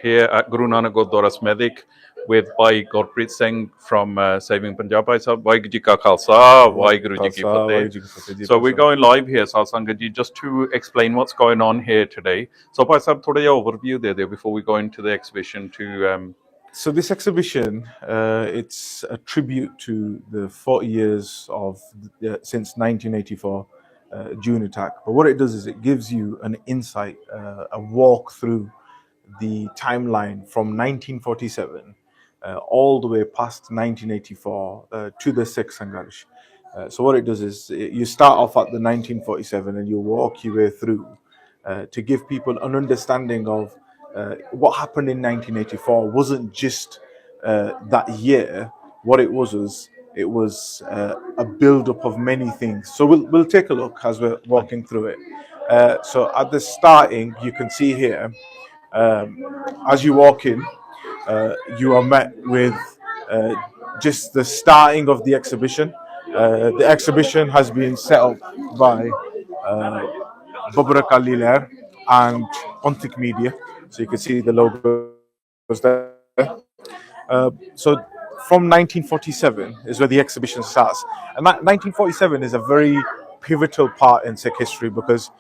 here at Guru Nanak Gurdwara Smedek with Bhai Gurpreet Singh from Saving Punjab. Bhai Sahab, Waheguru Ji Ka Khalsa, Waheguru Ji Ki Fateh. So we're going live here, Satsangat Ji, just to explain what's going on here today. So Bhai Sahab, thoda ja overview de de before we go into the exhibition to... So this exhibition, it's a tribute to the 40 years of since 1984 June attack. But what it does is it gives you an insight, a walk through the timeline from 1947 all the way past 1984 to the Sikh Sangharsh. So what it does is you start off at the 1947 and you walk your way through to give people an understanding of what happened in 1984 wasn't just that year. What it was a build-up of many things. So we'll take a look as we're walking through it. So at the starting, you can see here, as you walk in, you are met with just the starting of the exhibition. The exhibition has been set up by Babrak Ali Lair and Ontik Media. So you can see the logos there. So from 1947 is where the exhibition starts. And that 1947 is a very pivotal part in Sikh history because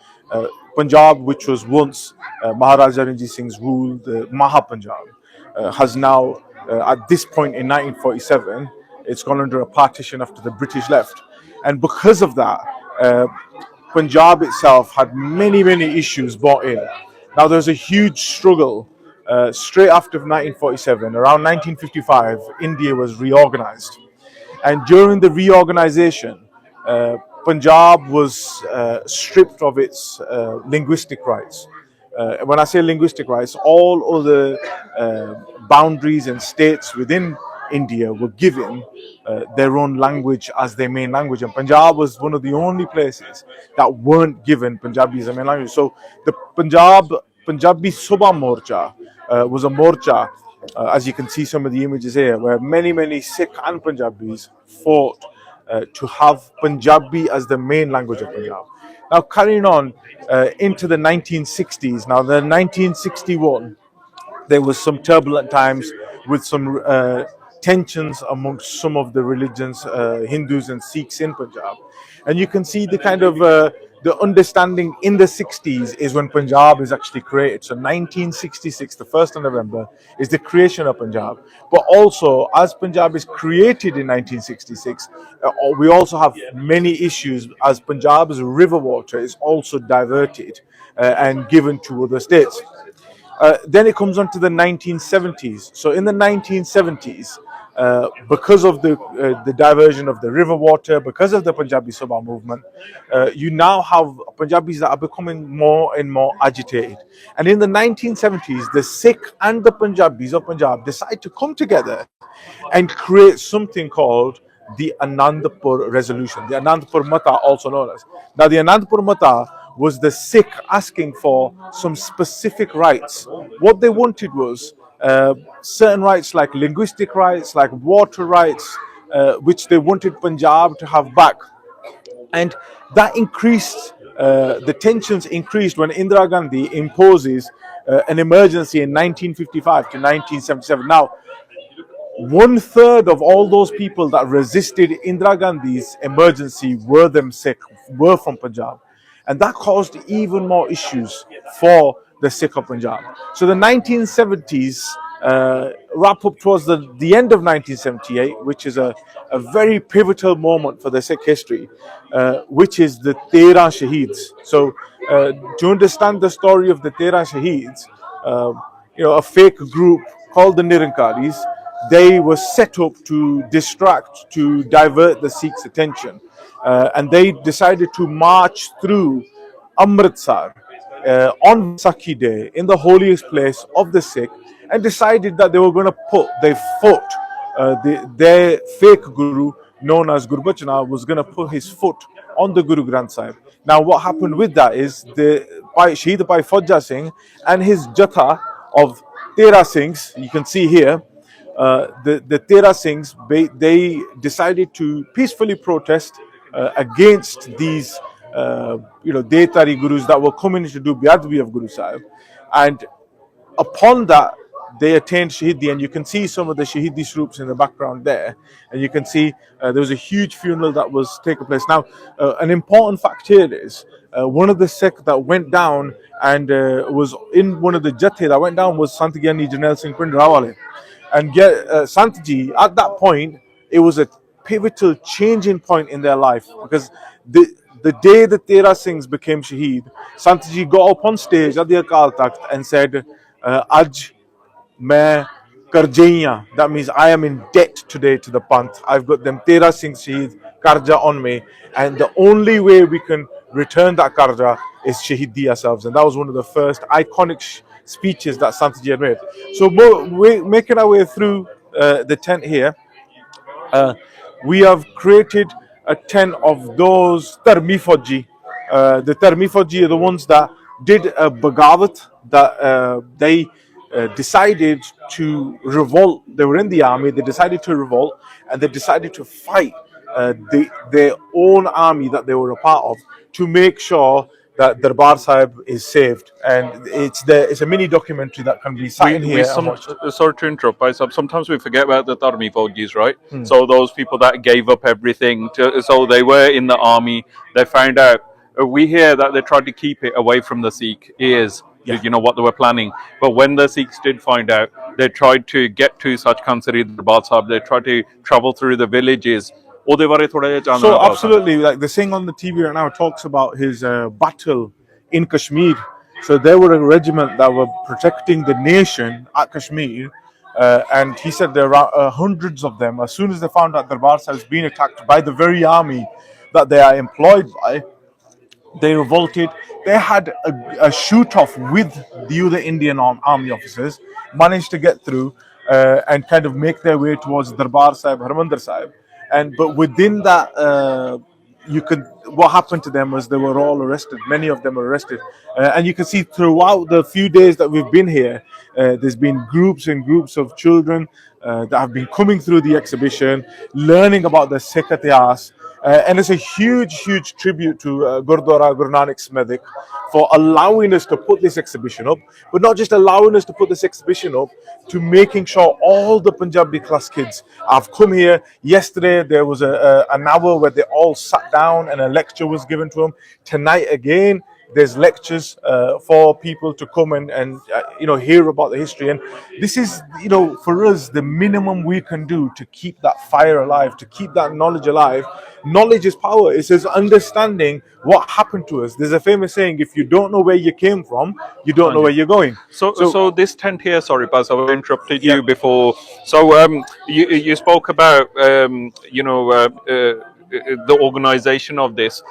Punjab, which was once Maharaja Ranjit Singh's rule, the Maha Punjab, has now, at this point in 1947, it's gone under a partition after the British left. And because of that, Punjab itself had many issues brought in. Now there's a huge struggle straight after 1947. Around 1955, India was reorganized. And during the reorganization, Punjab was stripped of its linguistic rights. When I say linguistic rights, all other boundaries and states within India were given their own language as their main language, and Punjab was one of the only places that weren't given Punjabi as a main language. So the Punjabi Subha Morcha was a morcha, as you can see some of the images here, where many Sikh and Punjabis fought to have Punjabi as the main language of Punjab. Now carrying on into the 1960s, now the 1961, there was some turbulent times with some tensions amongst some of the religions, Hindus and Sikhs in Punjab. And you can see the kind of the understanding in the 60s is when Punjab is actually created. So 1966, the 1st of November, is the creation of Punjab. But also, as Punjab is created in 1966, we also have many issues as Punjab's river water is also diverted and given to other states. Then it comes on to the 1970s. So in the 1970s, because of the diversion of the river water, because of the Punjabi Sabha movement, you now have Punjabis that are becoming more and more agitated. And in the 1970s, the Sikh and the Punjabis of Punjab decide to come together and create something called the Anandpur Resolution, the Anandpur Mata, also known as. Now, the Anandpur Mata was the Sikh asking for some specific rights. What they wanted was certain rights like linguistic rights, like water rights, which they wanted Punjab to have back. And that increased, the tensions increased when Indira Gandhi imposes an emergency in 1955 to 1977. Now, 1/3 of all those people that resisted Indira Gandhi's emergency were from Punjab. And that caused even more issues for the Sikh of Punjab. So the 1970s wrap up towards the end of 1978, which is a very pivotal moment for the Sikh history, which is the 13 Shaheeds. So to understand the story of the 13 Shaheeds, a fake group called the Nirankaris, they were set up to distract, to divert the Sikhs' attention. And they decided to march through Amritsar on Vaisakhi Day in the holiest place of the Sikh, and decided that they were going to put their foot, their fake guru known as Guru Bachana was going to put his foot on the Guru Granth Sahib. Now what happened with that is Shaheed Bhai Fauja Singh and his Jatha of 13 Singhs, you can see here, the 13 Singhs, they decided to peacefully protest against these Detari gurus that were coming to do Biadbi of Guru Sahib. And upon that, they attained Shahidi, and you can see some of the Shahidi troops in the background there, and you can see there was a huge funeral that was taking place. Now, an important fact here is one of the Sikh that went down and was in one of the Jathe that went down was Sant Gyani Janel Singh Pind Rawale. And Sant Ji, at that point, it was a pivotal changing point in their life, because the day that Tera Singhs became Shaheed, Sant Ji got up on stage at the Akal Takht and said, Aj मैं karjaiya. That means I am in debt today to the Panth. I've got them Tera Singh Shaheed karja on me, and the only way we can return that karja is Shahidi ourselves. And that was one of the first iconic speeches that Santji had made. So we're making our way through the tent here. We have created a tent of those Tarmi Fauji. The Tarmi Fauji are the ones that did a Bagawat, that they decided to revolt. They were in the army, they decided to revolt, and they decided to fight their own army that they were a part of, to make sure that Darbar Sahib is saved. And it's a mini documentary that can be seen here. Sorry to interrupt, Vaisakhi. Sometimes we forget about the Tarmi Fauji's, right? So those people that gave up everything, so they were in the army, they found out. We hear that they tried to keep it away from the Sikh ears, you know, what they were planning. But when the Sikhs did find out, they tried to get to Sach Khand Sri Darbar Sahib, they tried to travel through the villages. So absolutely, like the Singh on the TV right now talks about his battle in Kashmir. So there were a regiment that were protecting the nation at Kashmir, and he said there are hundreds of them. As soon as they found out Darbar Sahib has been attacked by the very army that they are employed by, they revolted. They had a shoot off with the other Indian army officers, managed to get through and kind of make their way towards Darbar Sahib, Harmandir Sahib. But within that, what happened to them was they were all arrested. Many of them were arrested, and you can see throughout the few days that we've been here, there's been groups and groups of children that have been coming through the exhibition, learning about the Sikh Ityas. And it's a huge tribute to Gurdwara Guru Nanak Smedik for allowing us to put this exhibition up, but not just allowing us to put this exhibition up, to making sure all the Punjabi class kids have come here. Yesterday there was an hour where they all sat down and a lecture was given to them. Tonight again, there's lectures for people to come and hear about the history. And this is, for us, the minimum we can do to keep that fire alive, to keep that knowledge alive. Knowledge is power. It says understanding what happened to us. There's a famous saying: if you don't know where you came from, you don't know where you're going. So this tent here, sorry, Baz, I interrupted you before. So you spoke about the organization of this.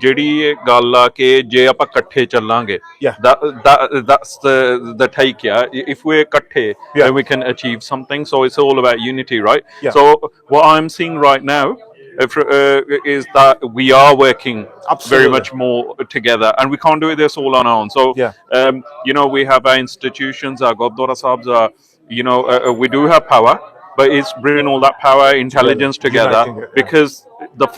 ਜਿਹੜੀ ਗੱਲ ਆ ਕਿ ਜੇ ਆਪਾਂ ਇਕੱਠੇ ਚੱਲਾਂਗੇ that's the take, if we're ਇਕੱਠੇ then we can achieve something. So it's all about unity, right? So what I'm seeing right now is that we are working very much more together, and we can't do this all on our own. So we have our institutions, our Gurdwara Sahibs, we do have power, but it's bringing all that power, intelligence together, because the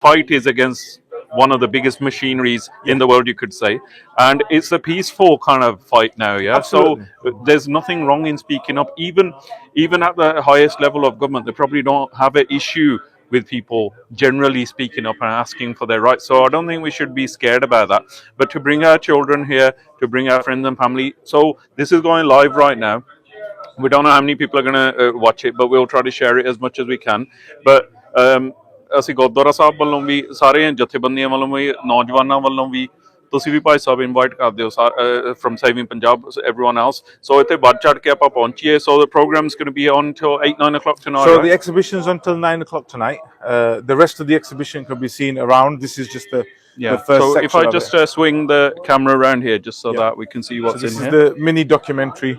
fight is against one of the biggest machineries in the world, you could say, and it's a peaceful kind of fight now. Absolutely. So there's nothing wrong in speaking up. Even at the highest level of government, they probably don't have an issue with people generally speaking up and asking for their rights. So I don't think we should be scared about that. But to bring our children here, to bring our friends and family, so this is going live right now. We don't know how many people are going to watch it, but we'll try to share it as much as we can. But ਅਸੀਂ ਗੁਰਦੁਆਰਾ ਸਾਹਿਬ ਵੱਲੋਂ ਵੀ, ਸਾਰੇ ਜਥੇਬੰਦੀਆਂ ਵੱਲੋਂ ਵੀ, ਨੌਜਵਾਨਾਂ ਵੱਲੋਂ ਵੀ, ਤੁਸੀਂ ਵੀ Bhai Sahib invite ਕਰ ਦਿਓ from Saving Punjab, everyone else. So ਇੱਥੇ ਵੱਧ ਚੜ ਕੇ ਆਪਾਂ ਪਹੁੰਚੀਏ. So the program's going to be on until 8-9 o'clock tonight. So the exhibition's until 9 o'clock tonight. The rest of the exhibition can be seen around. This is just the first so section. If I just swing the camera around here just so that we can see what's in here. This is the mini documentary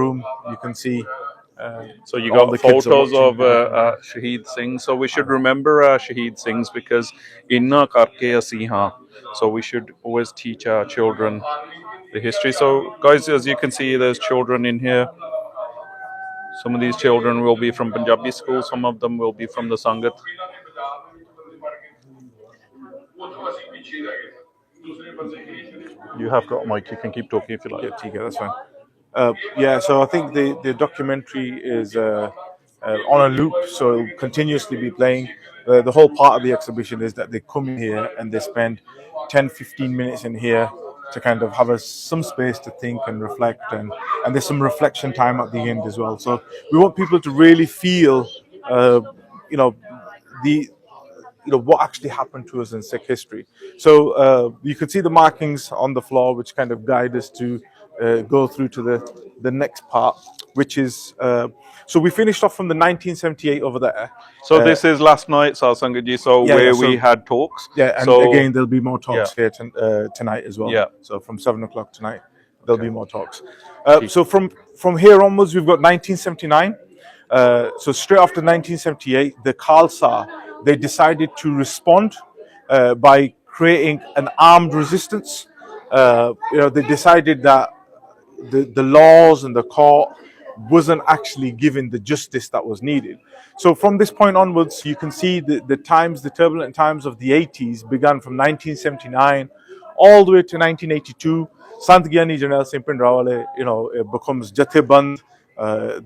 room. You can see so you got the photos of Shaheed Singh. So we should remember Shaheed Singhs, because inna karke assi ha. So we should always teach our children the history. So guys, as you can see, there's children in here. Some of these children will be from Punjabi school, some of them will be from the Sangat. You have got a mic, you can keep talking if you like. Yeah, that's fine. Yeah, so I think the documentary is on a loop, so it'll continuously be playing. The whole part of the exhibition is that they come in here and they spend 10-15 minutes in here to kind of have some space to think and reflect, and there's some reflection time at the end as well. So we want people to really feel, you know, the what actually happened to us in Sikh history. So you can see the markings on the floor, which kind of guide us to go through to the next part, which is so we finished off from the 1978 over there. So this is last night, Satsangaji. So where we had talks. Yeah, and so, again there'll be more talks here tonight as well. Yeah. So from 7 o'clock tonight there'll be more talks. So from here onwards we've got 1979. So straight after 1978, the Khalsa, they decided to respond by creating an armed resistance. They decided that the laws and the court wasn't actually given the justice that was needed. So from this point onwards, you can see the turbulent times of the 80s began from 1979 all the way to 1982. Sant Gyani Janel Singh Pindrawale, it becomes Jatheband.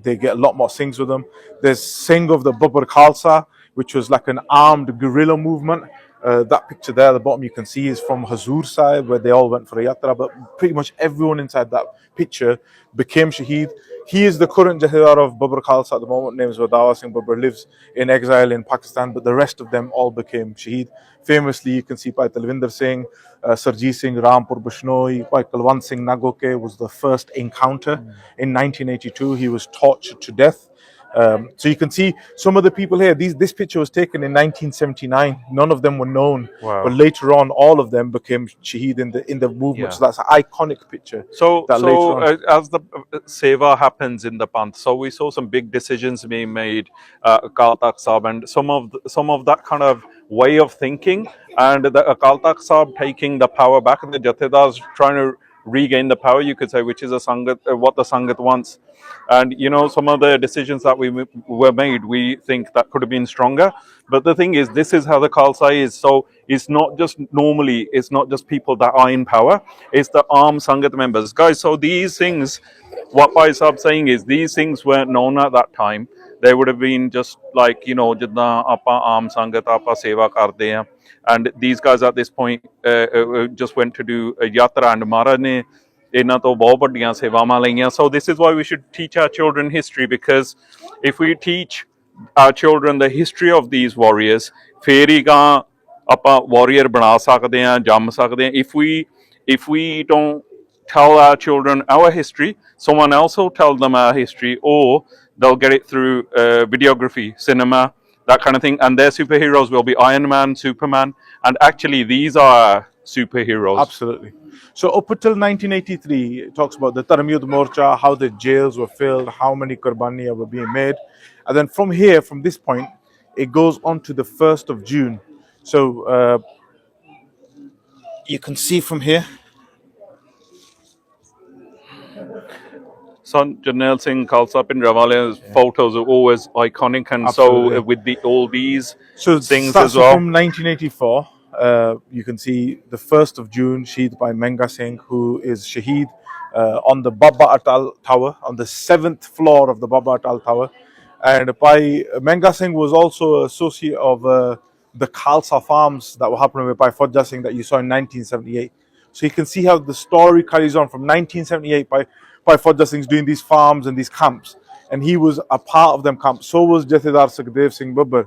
They get a lot more Singhs with them. There's Singh of the Babbar Khalsa, which was like an armed guerrilla movement. That picture there at the bottom you can see is from Hazur Sahib, where they all went for a yatra, but pretty much everyone inside that picture became Shaheed. He is the current Jathedar of Babbar Khalsa at the moment. Name is Wadawa Singh Babbar, lives in exile in Pakistan, but the rest of them all became Shaheed. Famously, you can see Bhai Talvinder Singh, Sarjeet Singh, Rampur Bishnoi, Bhai Kalwant Singh Nagoke was the first encounter in 1982. He was tortured to death. So you can see some of the people here. This picture was taken in 1979. None of them were known, but later on, all of them became Shaheed in the movement. Yeah. So that's an iconic picture. So as the seva happens in the Panth, so we saw some big decisions being made, Akal Takht Sahib, and some of that kind of way of thinking, and the Akal Takht Sahib taking the power back, and the Jathedars trying to regain the power, you could say, which is what the Sangat wants. And some of the decisions that were made, we think that could have been stronger. But the thing is, this is how the Khalsa is. So it's not just people that are in power, it's the armed Sangat members. Guys, so these things, what Bhai Sahib saying is, these things weren't known at that time. They would have been just like, jidda apa armed Sangat, apa seva karde hain. And these guys at this point just went to do a yatra, and Maharaj ne ਇਹਨਾਂ ਤੋਂ ਬਹੁਤ ਵੱਡੀਆਂ ਸੇਵਾਵਾਂ ਲਈਆਂ. So this is why we should teach our children history, because if we teach our children the history of these warriors, ਫੇਰ ਹੀ ਗਾਂ ਆਪਾਂ warrior ਬਣਾ ਸਕਦੇ ਹਾਂ, ਜੰਮ ਸਕਦੇ ਹਾਂ. If we don't tell our children our history, someone else will tell them our history, or they'll get it through videography, cinema, that kind of thing, and their superheroes will be Iron Man, Superman, and actually these are superheroes. Absolutely. So up until 1983, it talks about the Tarmiyud Morcha, how the jails were filled, how many Qurbaniya were being made. And then from this point, it goes on to the 1st of June. So you can see from here. Sant Jarnail Singh Khalsa Pindrawale's photos are always iconic, and Absolutely. So with all these things as well. From 1984. You can see the 1st of June, Shaheed by Menga Singh, who is Shaheed on the Baba Atal Tower, on the 7th floor of the Baba Atal Tower. And by Menga Singh was also an associate of the Khalsa farms that were happening with Bhai Fauja Singh that you saw in 1978. So you can see how the story carries on from 1978 by Fauja Singh's doing these farms and these camps. And he was a part of them camps. So was Jathedar Sukhdev Singh Babbar.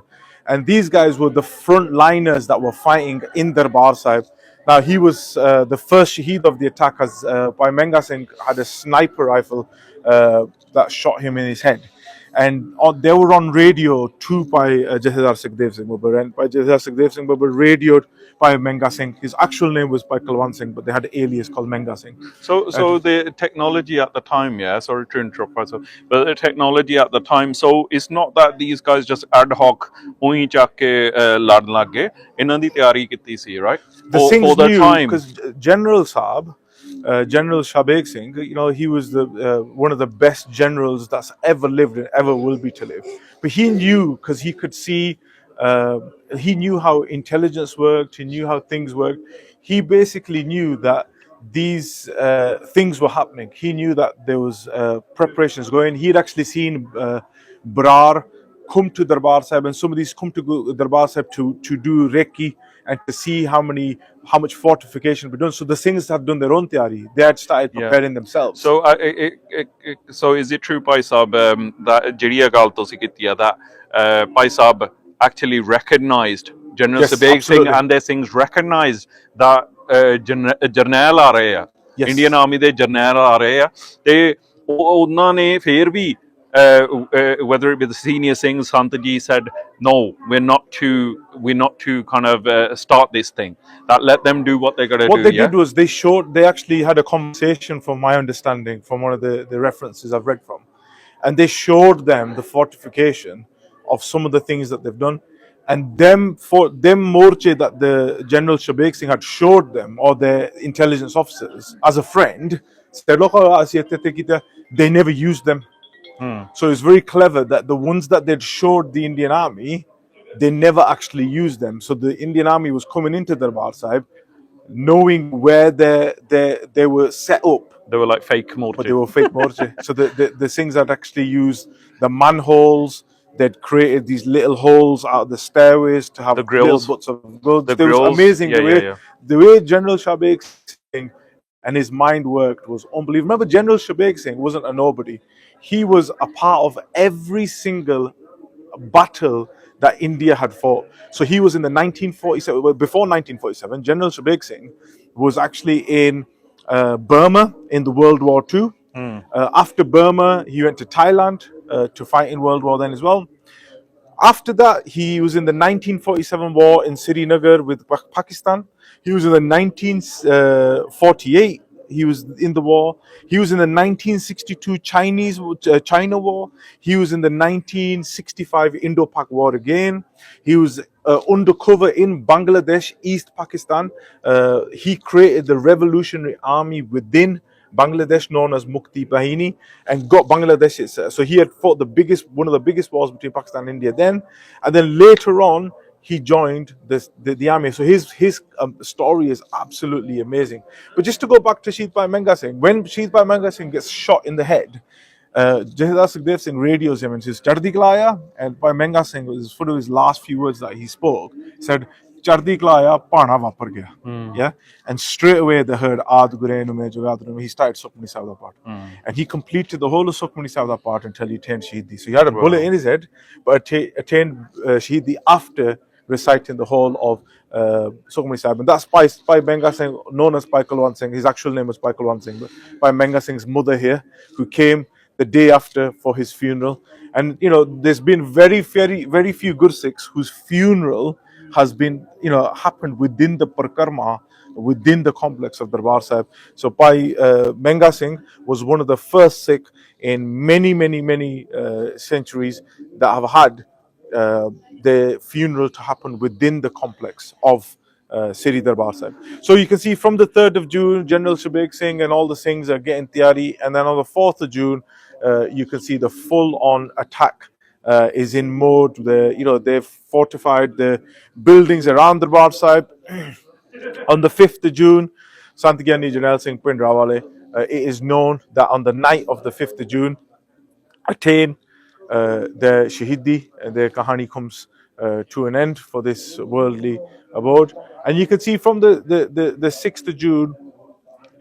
And these guys were the frontliners that were fighting in Darbar Sahib. Now, he was the first Shaheed of the attack, as Bhai Menga Singh had a sniper rifle that shot him in his head. And they were on radio to Bhai Jathedar Sukhdev Singh Babbar. And Bhai Jathedar Sukhdev Singh Babbar radioed Bhai Menga Singh. His actual name was Bhai Kalwant Singh, but they had an alias called Menga Singh. So the technology at the time, sorry to interrupt, but the technology at the time, so it's not that these guys just ad hoc ਉਹੀ ਚੱਕ ਕੇ ਲੜਨ ਲੱਗ ਗਏ. ਇਹਨਾਂ ਦੀ ਤਿਆਰੀ ਕੀਤੀ ਸੀ, right? The Singhs knew, because General Saab, General Shabeg Singh, he was one of the best generals that's ever lived and ever will be to live. But he knew, because he could see, he knew how intelligence worked, he knew how things worked. He basically knew that these things were happening. He knew that there was preparations going. He'd actually seen Brar come to Darbar Sahib, and some of these come to Darbar Sahib to do Reiki and to see how much fortification be done. So the Singhs had done their own theory. They had started preparing themselves. So so is it true, Bhai Sahib, that ਜਿਹੜੀ ਗੱਲ ਤੁਸੀਂ ਕੀਤੀ ਆ that Bhai Sahib actually recognized General Yes, Shabeg Singh absolutely. and their Singhs recognized that ਜਰਨੈਲ ਆ ਰਹੇ ਆ Yes. Indian army ਦੇ ਜਰਨੈਲ ਆ ਰਹੇ ਆ ਤੇ ਉਹਨਾਂ ਨੇ ਫੇਰ ਵੀ whether it be the senior Singhs, Santaji said, no, we're not to kind of start this thing. That let them do what they got to do. What they did was they actually had a conversation, from my understanding, from one of the references I've read from, and they showed them the fortification of some of the things that they've done, and them morche that the General Shabeg Singh had showed them, or the intelligence officers, as a friend, said, look, they never used them. So it's very clever that the ones that they'd showed the Indian army, they never actually used them. So the Indian army was coming into Darbar Sahib, knowing where they were set up. They were like fake morche. But they were fake morche. So the Singhs had actually used the manholes. They'd created these little holes out of the stairways to have The grills. little butts of gold. It grills. was amazing the way General Shabeg Singh and his mind worked was unbelievable. Remember, General Shabeg Singh wasn't a nobody. He was a part of every single battle that India had fought. So he was in the 1947, well, before 1947, General Shabeg Singh was actually in Burma in the World War II. After Burma, he went to Thailand to fight in World War then as well. After that, he was in the 1947 war in Srinagar with Pakistan. He was in the 1948. He was in the war. He was in the 1962 China war. He was in the 1965 Indo-Pak war again. He was undercover in Bangladesh, East Pakistan. He created the revolutionary army within Bangladesh, known as Mukti Bahini, and got Bangladesh itself. So he had fought one of the biggest wars between Pakistan and India then, and then later on he joined the army. So his story is absolutely amazing. But just to go back to Shahid Bhai Manga Singh, when Shahid Bhai Manga Singh gets shot in the head, Jahidar Sukhdev Singh radios him and says, "Chardi Kalaya," and Bhai Manga Singh, was one of his last few words that he spoke, said, "Chardi Kalaya, Pana Vapar Gaya." Yeah, and straight away they heard Ad Gurenu Me Jogadru. He started Sukhmani Sahib part, and he completed the whole of Sukhmani Sahib part until he attained Shahidi. So he had a bullet in his head, but attained Shahidi after reciting the whole of Sukhmani Sahib. And that's by Manga Singh, known as Bhai Kulwant Singh. His actual name was Bhai Kulwant Singh, but by Manga Singh's mother here, who came the day after for his funeral. And there's been very few Gursikhs whose funeral has been happened within the Parkarma, within the complex of Darbar Sahib. So Bhai Manga Singh was one of the first Sikh in many centuries that have had the funeral to happen within the complex of Siri Darbar Sahib. So you can see from the 3rd of June, General Shabeg Singh and all the Singhs are getting tiyari, and then on the 4th of June, you can see the full-on attack is in mode. They've fortified the buildings around Darbar Sahib. On the 5th of June, Sant Gyani Jarnail Singh Pind Rawale, it is known that on the night of the 5th of June, attain the Shahidi, and their kahani comes to an end for this worldly abode. And you can see from the 6th of June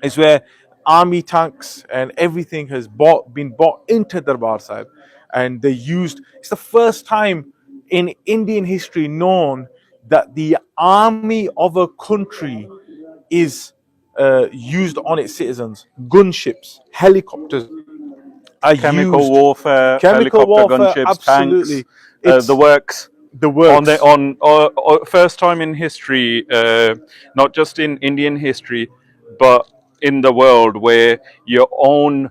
is where army tanks and everything has been bought into Darbar Sahib, and it's the first time in Indian history known that the army of a country is used on its citizens. Gunships, helicopters, chemical used. warfare, Chemical warfare, gunships, absolutely. tanks, the works. The works. On first time in history, not just in Indian history, but in the world, where your own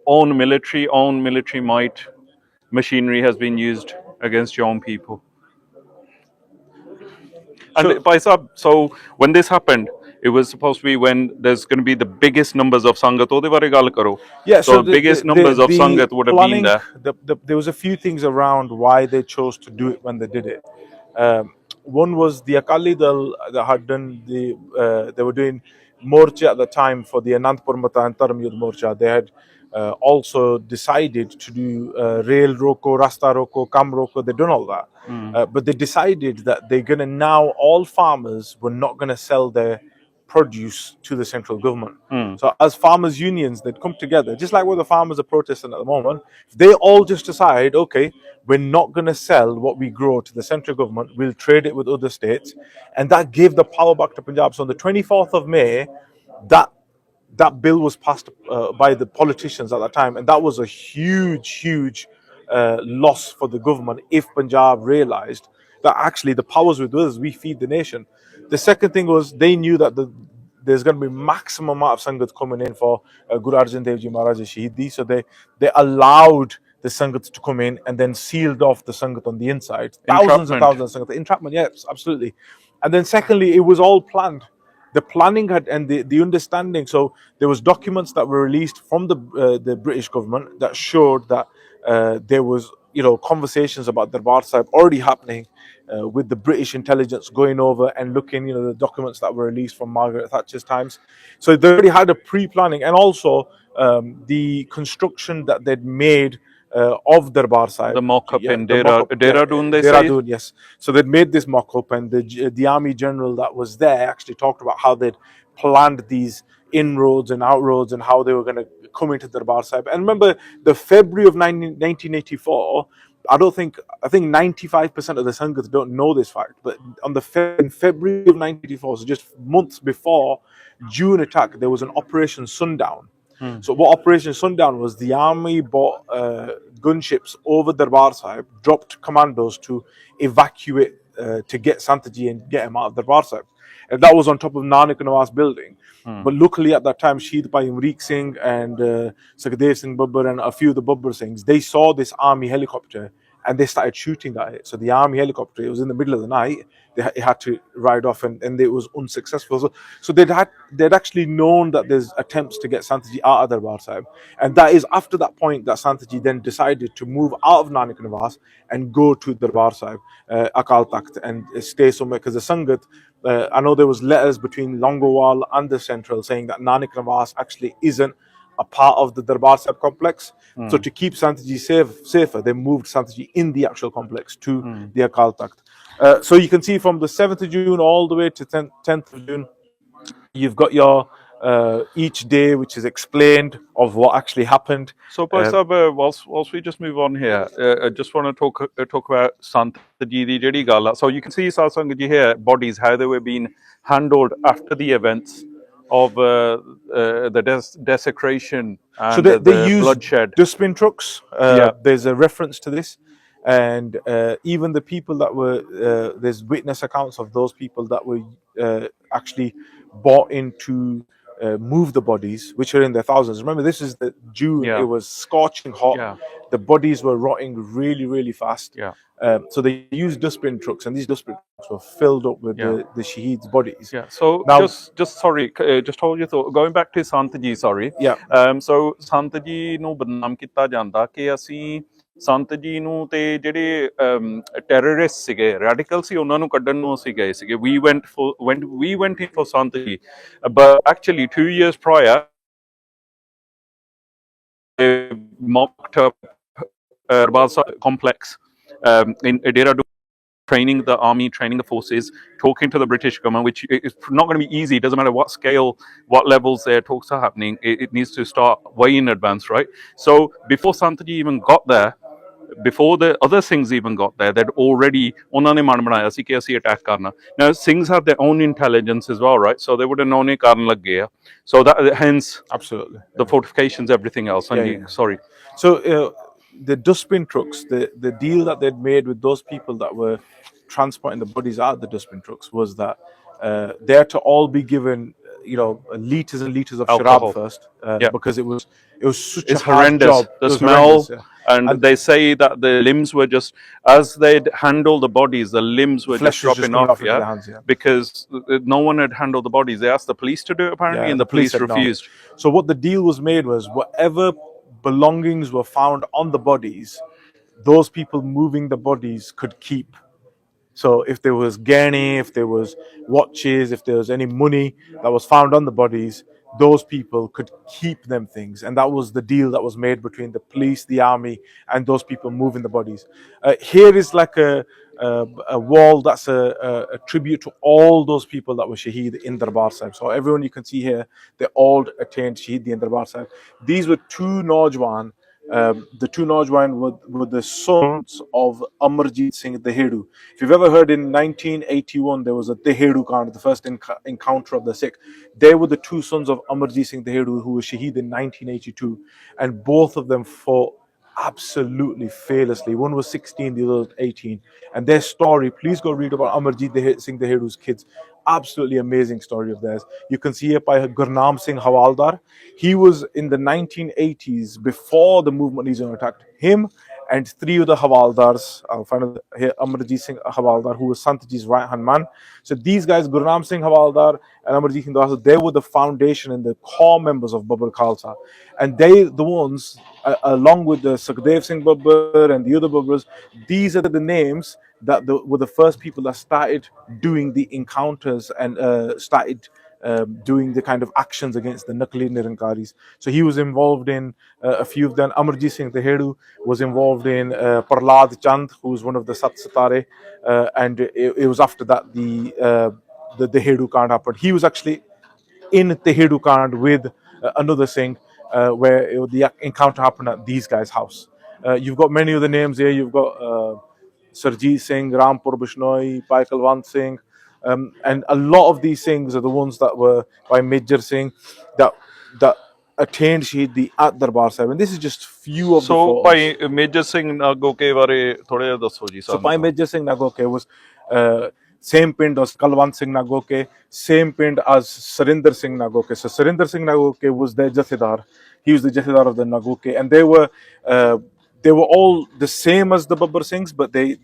military might machinery has been used against your own people. And so when this happened, it was supposed to be when there's going to be the biggest numbers of Sangat. Yeah, so the biggest numbers of Sangat would have been there. There was a few things around why they chose to do it when they did it. One was the Akali Dal that had done they were doing Morcha at the time for the Anandpur Mata and Dharam Yudh Morcha, they had also decided to do rail roko, rasta roko, kam roko. They've done all that, but they decided that they're going to now all farmers were not going to sell their produce to the central government. So as farmers unions, they'd come together, just like what the farmers are protesting at the moment. They all just decide, okay, we're not going to sell what we grow to the central government. We'll trade it with other states, and that gave the power back to Punjab. So on the 24th of May, that bill was passed by the politicians at that time, and that was a huge loss for the government if Punjab realised that actually the powers with us, we feed the nation. The second thing was they knew that there's going to be maximum amount of Sangat coming in for Guru Arjan Dev Ji Maharaj's Shahidi, so they allowed the Sangat to come in and then sealed off the Sangat on the inside. Thousands and thousands of Sangat. Entrapment, yes, absolutely. And then secondly, it was all planned. The planning had and the understanding. So there was documents that were released from the British government that showed that there was conversations about Darbar Sahib already happening with the British intelligence going over and looking, the documents that were released from Margaret Thatcher's times. So they already had a pre-planning, and also the construction that they'd made of Darbar Sahib. The mock-up in Dehradun, they say? Dehradun, yes. So they'd made this mock-up, and the army general that was there actually talked about how they'd planned these inroads and outroads and how they were going to come into Darbar Sahib. And remember, the February of 1984, I think 95% of the Sanghas don't know this fact, but in February of 1984, so just months before June attack, there was an Operation Sundown. So what Operation Sundown was, the army bought gunships over Darbar Sahib, dropped commandos to evacuate to get Santaji and get him out of Darbar Sahib. And that was on top of Nanak Nawaz building. But luckily at that time, Shahid Bhai Amrik Singh and Sukhdev Singh Babbar and a few of the Babbar Singhs, they saw this army helicopter and they started shooting at it. So the army helicopter, it was in the middle of the night, it had to ride off, and it was unsuccessful. So they'd actually known that there's attempts to get Santaji out of Darbar Sahib, and that is after that point that Santaji then decided to move out of Nanak Nawaz and go to Darbar Sahib, Akal Takht, and stay somewhere, because the Sangat, I know there was letters between Longowal and the Central saying that Nanak Nawaz actually isn't a part of the Darbar Sahib complex. So to keep Santaji safer, they moved Santaji in the actual complex to the Akal Takht. So you can see from the 7th of June all the way to 10th of June, you've got your each day which is explained of what actually happened. So, whilst we just move on here, I just want to talk about Santaji di jehdi gall a. So you can see Satsangaji here, bodies, how they were being handled after the events of the desecration and so they used bloodshed. Dustbin trucks. There's a reference to this. And even the people that were, there's witness accounts of those people that were actually bought in to move the bodies, which are in their thousands. Remember, this is the June, it was scorching hot. The bodies were rotting really fast. So they used dustbin trucks, and these dustbin trucks were filled up with the Shaheed's bodies. So now, just hold your thought. Going back to Santaji, sorry. So Santaji nu badnaam ਕੀਤਾ ਜਾਂਦਾ ਕਿ ਅਸੀਂ ਸੰਤ ਜੀ ਨੂੰ ਤੇ ਜਿਹੜੇ terrorist ਸੀਗੇ radical ਸੀ ਉਹਨਾਂ ਨੂੰ ਕੱਢਣ ਨੂੰ ਅਸੀਂ ਗਏ ਸੀਗੇ we went in for ਸੰਤ ਜੀ but actually 2 years prior mocked up Rabasa complex in Dehradun, training the army, training the forces, talking to the British government, which is not going to be easy. It doesn't matter what scale, what levels their talks are happening. It needs to start way in advance, right? So before Santaji even got there, before the other Singhs even got there, they'd already ਉਹਨਾਂ ਨੇ ਮਨ ਬਣਾਇਆ ਸੀ ਕਿ ਅਸੀਂ attack ਕਰਨਾ. Now Singhs have their own intelligence as well, right? So they would have known it ਕਰਨ ਲੱਗੇ ਆ. So that hence absolutely the fortifications, everything else. Sorry. So the dustbin trucks, the deal that they'd made with those people that were transporting the bodies out of the dustbin trucks was that they're to all be given liters and liters of alcohol sharab first, because it was such it's a hard horrendous job. the smell, and they say that the limbs were just, as they'd handled the bodies, the limbs were just dropping off, hands, because no one had handled the bodies. They asked the police to do it apparently, and the police refused. No. So what the deal was made was, whatever belongings were found on the bodies, those people moving the bodies could keep. So if there was gani, if there was watches, if there was any money that was found on the bodies, those people could keep them things. And that was the deal that was made between the police, the army, and those people moving the bodies. Here is like a wall that's a tribute to all those people that were shaheed in Darbar Sahib. So everyone you can see here, they all attained shaheed in Darbar Sahib. These were two Najwan. The two Najwan were the sons of Amarjit Singh Dehedu. If you've ever heard, in 1981 there was a Dehedu Kand, the first encounter of the Sikh. They were the two sons of Amarjit Singh Dehedu, who were shaheed in 1982, and both of them fought absolutely fearlessly. One was 16, the other was 18. And their story, please go read about Amarjit Singh Dehedu's kids. Absolutely amazing story of theirs. You can see it by Gurnam Singh Hawaldar. He was in the 1980s, before the movement attacked him and three other Hawaldars. I'll find here Amarjit Singh Hawaldar, who was Santji's right hand man. So these guys, Gurnam Singh Hawaldar and Amarjit Singh Dawasa, they were the foundation and the core members of Babbar Khalsa. And they, the ones, along with the Sukhdev Singh Babbar and the other Babbars, these are the names that were the first people that started doing the encounters and started doing the kind of actions against the Nakli Nirankaris. So he was involved in a few of them. Amarjit Singh Dehedu was involved in Prahlad Chand, who was one of the Sat Satare, and it was after that the Dehedu Kand happened. He was actually in Dehedu Kand with another Singh, where the encounter happened at these guys' house. You've got many other names here. You've got Sarjeet Singh, Rampur Bishnoi, Pai Kalwant Singh, and a lot of these Singhs are the ones that were by Major Singh that attained Shahidi at Darbar Sahib. And this is just few of the So, Pai Major Singh Nagoke bare thode jiha dasso ji. So Pai Major Singh Nagoke was same pind as Kalwant Singh Nagoke, same pind as Surinder Singh Nagoke. So Surinder Singh Nagoke was their Jathedar. He was the Jathedar of the Nagoke, and they were all the same as the Babbar Singhs, but they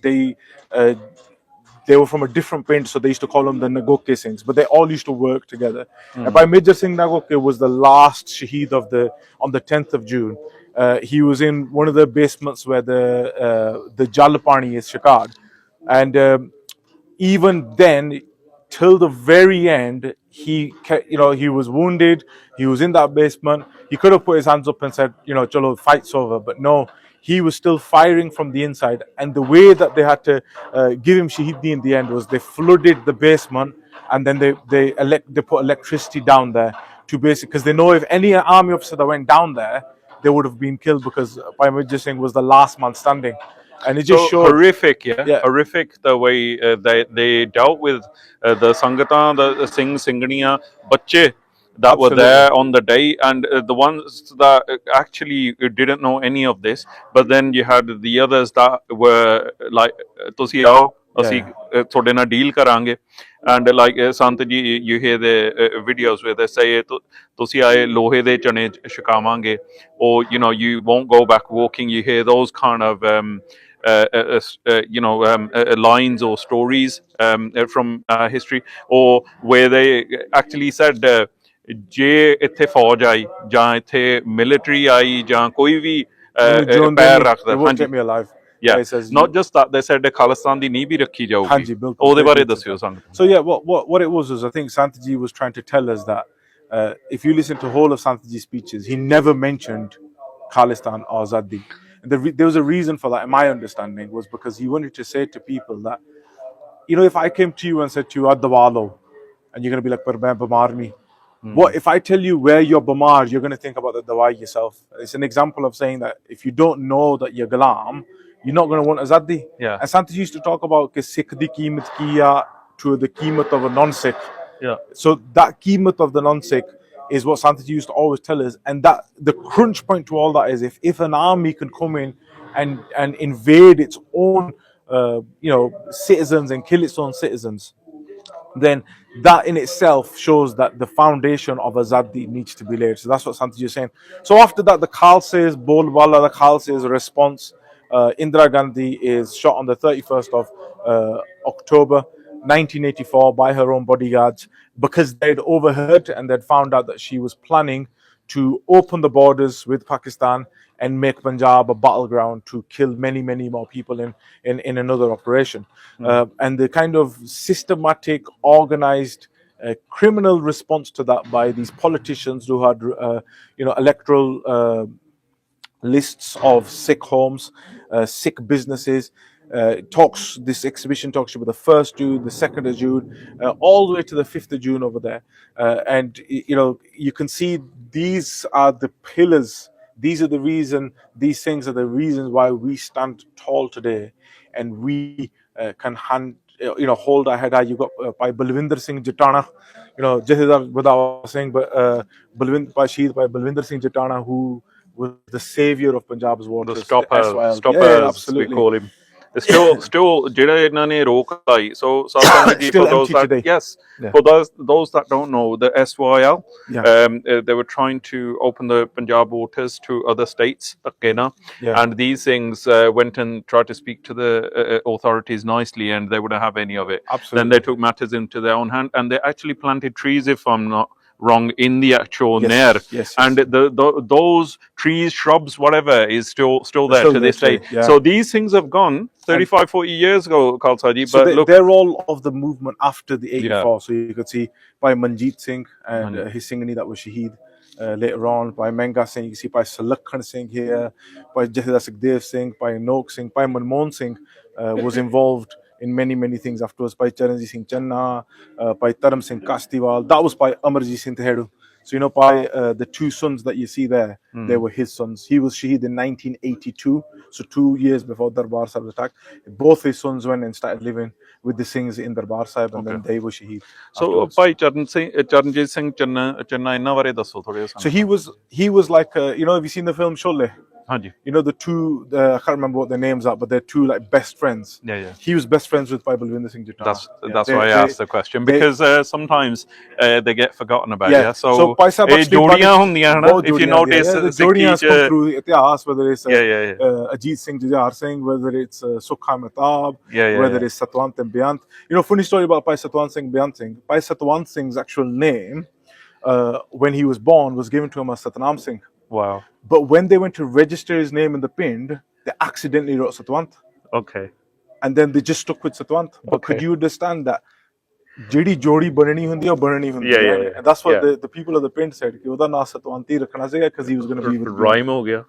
were from a different pind, so they used to call them the Nagoke Singhs, but they all used to work together. And Pai Major Singh Nagoke was the last Shaheed on the 10th of June. He was in one of the basements where the Jalpani is shikad, and even then, till the very end, he was wounded. He was in that basement. He could have put his hands up and said, chalo, fight's over. But no, he was still firing from the inside. And the way that they had to give him Shahidi in the end was they flooded the basement, and then they put electricity down there to basically, because they know if any army officer that went down there, they would have been killed, because Pai Major Singh was the last man standing. And it just showed horrific, horrific the way they dealt with the Sangatan, the Singh Singhaniya, bache that were there on the day, and the ones that actually didn't know any of this. But then you had the others that were like, "Tusi aao, ਅਸੀਂ ਤੁਹਾਡੇ ਨਾਲ deal ਕਰਾਂਗੇ." And like Sant ji, you hear the videos where they say, "ਤੁਸੀਂ ਆਏ ਲੋਹੇ ਦੇ ਚਣੇ ਛਕਾਵਾਂਗੇ," or you won't go back walking. You hear those kind of lines or stories from history, or where they actually said, ਜੇ ਇੱਥੇ ਫੌਜ ਆਈ ਜਾਂ ਇੱਥੇ military ਆਈ ਜਾਂ ਕੋਈ ਵੀ ਪੈਰ ਰੱਖਦਾ, ਹਾਂਜੀ, yeah, says, not just that, they said Khalistan ਦੀ ਨੀਂਹ ਵੀ ਰੱਖੀ ਜਾਊਗੀ। ਉਹਦੇ ਬਾਰੇ ਦੱਸਿਓ ਸਾਨੂੰ। So yeah, what it was I think Santji was trying to tell us that if you listen to whole of Santji's speeches, he never mentioned Khalistan or Azadi. And there was a reason for that, in my understanding, was because he wanted to say to people that, if I came to you and said to you, Adawalo, and you're going to be like, "Par main bamar nahi." What if I tell you where you're bamar, you're going to think about the dawai yourself. It's an example of saying that if you don't know that you're Ghulam, you're not going to want Azadi. Yeah. And Santji used to talk about ke Sikh di qeemat kiya to the qeemat of a non-Sikh. Yeah. So that qeemat of the non-Sikh is what Santji used to always tell us. And that the crunch point to all that is if an army can come in and invade its own citizens and kill its own citizens, then that in itself shows that the foundation of Azadi needs to be laid. So that's what Santji is saying. So after that, the Khalsa's Bolwala, the Khalsa's response, Indira Gandhi is shot on the 31st of October 1984 by her own bodyguards, because they'd overheard and they'd found out that she was planning to open the borders with Pakistan and make Punjab a battleground to kill many more people in another operation. And the kind of systematic, organized, criminal response to that by these politicians who had, electoral lists of Sikh homes, Sikh businesses. This exhibition talks about the 1st June, the 2nd of June, all the way to the 5th of June over there. And you can see these are the pillars. These are the reason. These things are the reasons why we stand tall today, and we can hold our head high. You got by Balwinder Singh Jatana, Jahidar Badawa Singh, but Shahid by Balwinder Singh Jatana, who was the savior of Punjab's waters. The stopper, yeah, we call him. Still, ਜਿਹੜਾ ਇਹਨਾਂ ਨੇ ਰੋਕ ਲਾਈ. So, still empty today. Yes, yeah. For those that don't know, the SYL, they were trying to open the Punjab waters to other states, and these things went and tried to speak to the authorities nicely, and they wouldn't have any of it. Absolutely. Then they took matters into their own hand, and they actually planted trees, if I'm not wrong, in the actual Nair. Yes. And those trees, shrubs, whatever, is still there to this day. Yeah. So these things have gone 35, 40 years ago, Khalsa ji. So but they're all of the movement after the 84. So you could see by Manjeet Singh and his Singhani that was Shaheed later on, by Menga Singh, you can see by Salakhan Singh here, by Jahidar Sukhdev Singh, by Nok Singh, by Manmohan Singh was involved in many things afterwards, by Charanjit Singh Channa, by Taram Singh Kastiwal. That was by Amarjit Singh Teheru. So, by the two sons that you see there, they were his sons. He was Shaheed in 1982, so 2 years before Darbar Sahib's attack. Both his sons went and started living with the Singhs in Darbar Sahib, and then they were Shaheed. So, by Charanjit Singh Channa, inna bare dasso thode. So he was like, have you seen the film Sholay? The two, I can't remember what their names are, but they're two like best friends. Yeah. He was best friends with Balwinder Singh Jatana. That's why I asked the question, because sometimes they get forgotten about. Yeah. So jodiyan hundiyan na, if you notice, the jodiyan come through itihas, whether it's Ajit Singh Jujhar Singh, whether it's Sukha Mehtab, whether it's Satwant and Beant. Funny story about Bhai Satwant Singh Beant Singh. Bhai Satwant Singh's actual name, when he was born, was given to him as Satnam Singh. Wow. But when they went to register his name in the Pind, they accidentally wrote Satwant. Okay. And then they just stuck with Satwant. But could you understand that? Jodi jodi banani hundi or banani hundi. Yeah. And that's what the people of the Pind said. Ki oda na Satwanti rakhna chahiye because he was going to be with Rhyme ho gaya.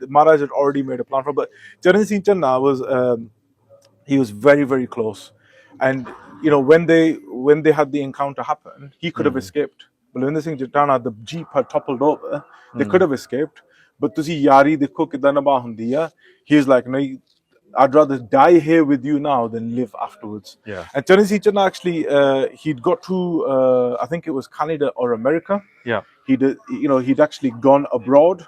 Maharaj had already made a plan for. But Charan Singh Channa was he was very close. And when they had the encounter happen, he could have escaped. Balwinder Singh Jatana, the jeep had toppled over. They could have escaped, but tusi yari dekho kidan nabah hundi hai. He's like, no, I'd rather die here with you now than live afterwards. Yeah. And Charan Singh Channa actually, he'd got to, I think it was Canada or America. Yeah. He'd actually gone abroad.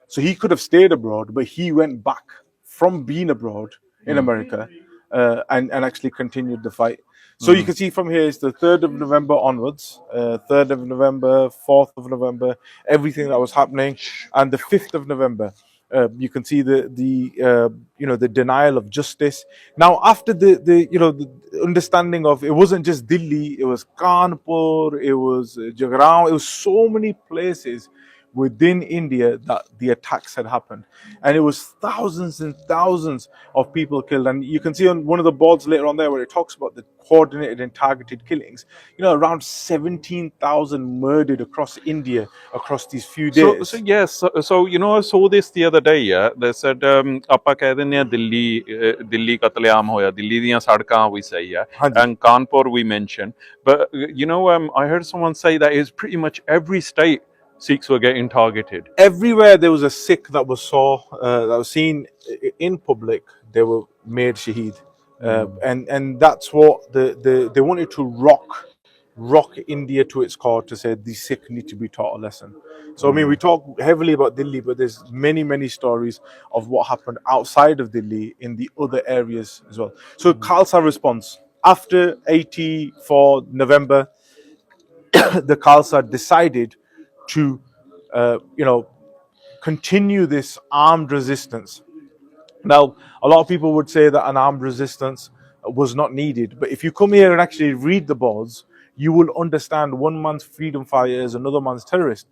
So he could have stayed abroad, but he went back from being abroad in America and actually continued the fight. So you can see from here is the 3rd of November onwards, 3rd of November, 4th of November, everything that was happening, and the 5th of November, you can see the denial of justice. Now, after the understanding of, it wasn't just Delhi, it was Kanpur, it was Jagrao, it was so many places within India that the attacks had happened, and it was thousands and thousands of people killed. And you can see on one of the boards later on there where it talks about the coordinated and targeted killings, around 17,000 murdered across India across these few days. So yes, I saw this the other day. Yeah, they said ਆਪਾਂ ਕਹਿ ਦਿੰਦੇ ਆ ਦਿੱਲੀ ਕਤਲੇਆਮ ਹੋਇਆ, ਦਿੱਲੀ ਦੀਆਂ ਸੜਕਾਂ ਵੀ ਸਹੀ ਆ, and Kanpur we mentioned, but I heard someone say that it's pretty much every state Sikhs were getting targeted. Everywhere there was a Sikh that was seen in public, they were made Shaheed. And that's what they wanted to rock India to its core, to say the Sikh need to be taught a lesson. So I mean, we talk heavily about Delhi, but there's many stories of what happened outside of Delhi in the other areas as well. So Khalsa response after 84 November, the Khalsa decided to continue this armed resistance. Now, a lot of people would say that an armed resistance was not needed, but if you come here and actually read the boards, you will understand one man's freedom fighter is another man's terrorist.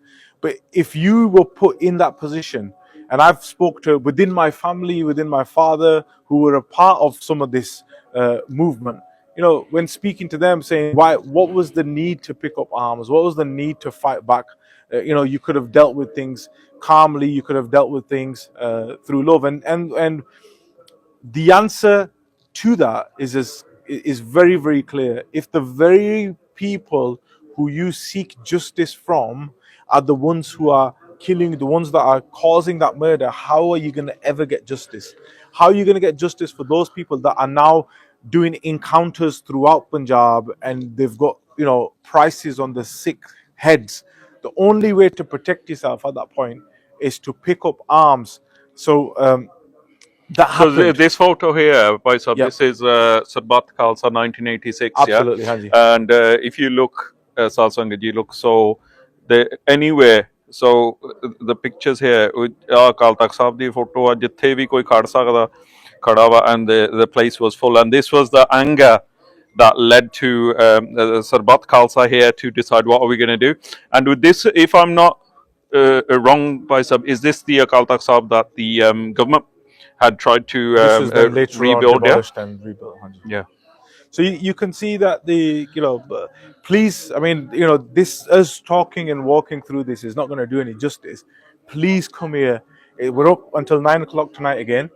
But if you were put in that position, and I've spoke to within my family, within my father, who were a part of some of this movement, you know, when speaking to them, saying, why, what was the need to pick up arms? What was the need to fight back? You know, you could have dealt with things calmly. You could have dealt with things through love. And the answer to that is very, very clear. If the very people who you seek justice from are the ones who are killing, the ones that are causing that murder, how are you going to ever get justice? How are you going to get justice for those people that are now doing encounters throughout Punjab, and they've got, you know, prices on the sick heads? The only way to protect yourself at that point is to pick up arms. So that happened. So this photo here, Bhai Sahib, Yep. this is Sarbat Khalsa 1986. Absolutely, yeah? Hanji. And if you look, Sal Sangat ji, look, so anyway, so the pictures here, Akal Takht Sahib di photo ਆ ਜਿੱਥੇ ਵੀ ਕੋਈ ਖੜ ਸਕਦਾ ਖੜਾ ਵਾ, and the place was full, and this was the anger that led to Sarbat Khalsa here to decide what are we going to do. And with this, if I'm not wrong, Bhai Sahib, is this the Akal Takht Sahib that the government had tried to This was then later rebuild? on demolished and rebuilt. Hanji. Yeah. So you can see that the, you know, please, I mean, you know, this, us talking and walking through this is not going to do any justice. Please come here. We're up until 9 o'clock tonight again,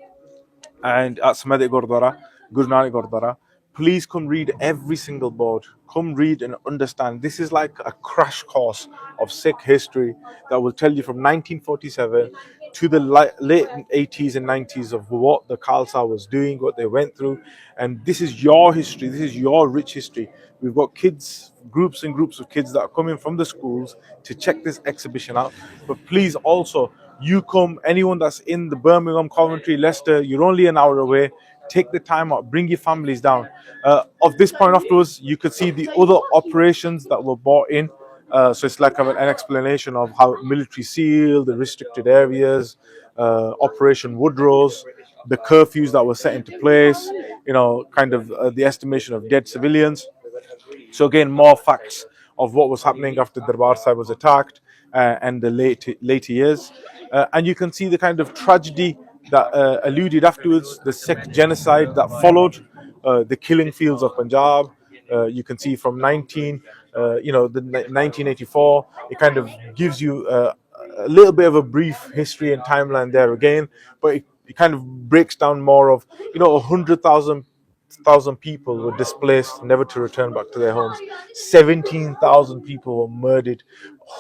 and at Shabeg Gurdwara, Guru Nanak Gurdwara. Please come read every single board. Come read and understand. This is like a crash course of Sikh history that will tell you from 1947 to the late 80s and 90s of what the Khalsa was doing, what they went through. And this is your history. This is your rich history. We've got kids, groups and groups of kids that are coming from the schools to check this exhibition out. But please also, you come, anyone that's in the Birmingham, Coventry, Leicester, you're only an hour away. Take the time out, bring your families down. Of this point afterwards, you could see the other operations that were brought in. So it's like an explanation of how military seal, the restricted areas, Operation Woodrose, the curfews that were set into place, you know, kind of the estimation of dead civilians. So again, more facts of what was happening after Darbar Sahib was attacked and the later years. And you can see the kind of tragedy that alluded afterwards, the Sikh genocide that followed, the killing fields of Punjab. You can see from 1984, it kind of gives you a little bit of a brief history and timeline there again, but it kind of breaks down more of, 100,000 people were displaced, never to return back to their homes. 17,000 people were murdered.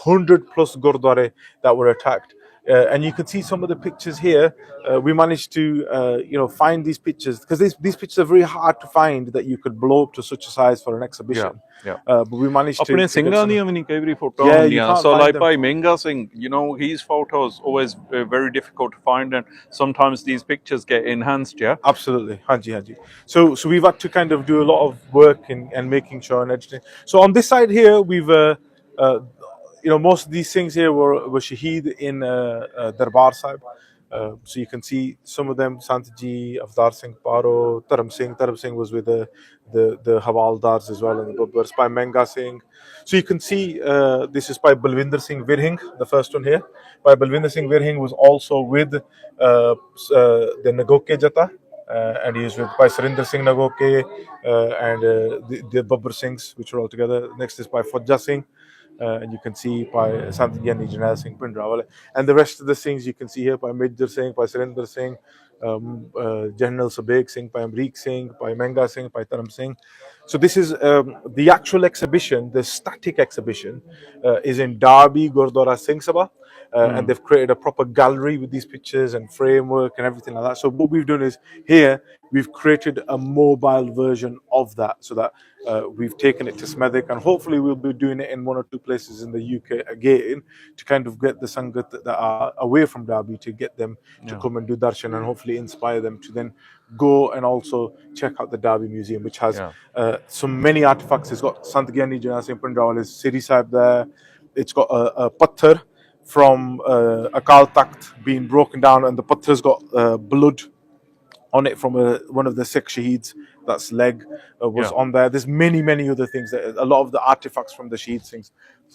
100 plus gurdwara that were attacked. And you can see some of the pictures here. We managed to, find these pictures, because these pictures are very hard to find that you could blow up to such a size for an exhibition. Yeah. But we managed to. ਆਪਣੇ ਸਿੰਘਾਂ ਦੀਆਂ ਵੀ ਨਹੀਂ ਕਈ ਵਾਰੀ ਫੋਟੋਆਂ Yeah, you ਹੁੰਦੀਆਂ, can't so find like them. Bhai Menga Singh, his photos always very difficult to find, and sometimes these pictures get enhanced. Absolutely, Hanji. So we've had to kind of do a lot of work and making sure and editing. So on this side here, we've most of these things here were shaheed in Darbar Sahib. So you can see some of them: Santji, Avdar Singh Paro, Dharam Singh. Dharam Singh was with the Havaldars as well, and the Babbars by Menga Singh. So you can see this is by Balwinder Singh Virhing, the first one here. By Balwinder Singh Virhing was also with the Nagoke Jata. And he is with by Surinder Singh Nagoke and the Babbar Singhs, which are all together. Next is by Fauja Singh. And you can see by Santigyani Janel Singh Pindrawale, and the rest of the things you can see here by Major Singh, by Surinder Singh, General Shabeg Singh, by Amrik Singh, by Menga Singh, by Dharam Singh. So this is the actual exhibition. The static exhibition is in Derby Gurdwara Singh Sabha. And they've created a proper gallery with these pictures and framework and everything like that. So what we've done is here we've created a mobile version of that, so that we've taken it to Shabeg, and hopefully we'll be doing it in one or two places in the UK again to kind of get the Sangat that are away from Derby, to get them to come and do darshan, and hopefully inspire them to then go and also check out the Derby Museum, which has so many artifacts. It's got Sant Gyani Janel Singh Pindrawale's Siri Sahib there. It's got a patthar from Akal Takht being broken down, and the pathar's got blood on it from one of the Sikh shaheeds that's leg was on there. There's many other things. A lot of the artifacts from the Shaheed Singhs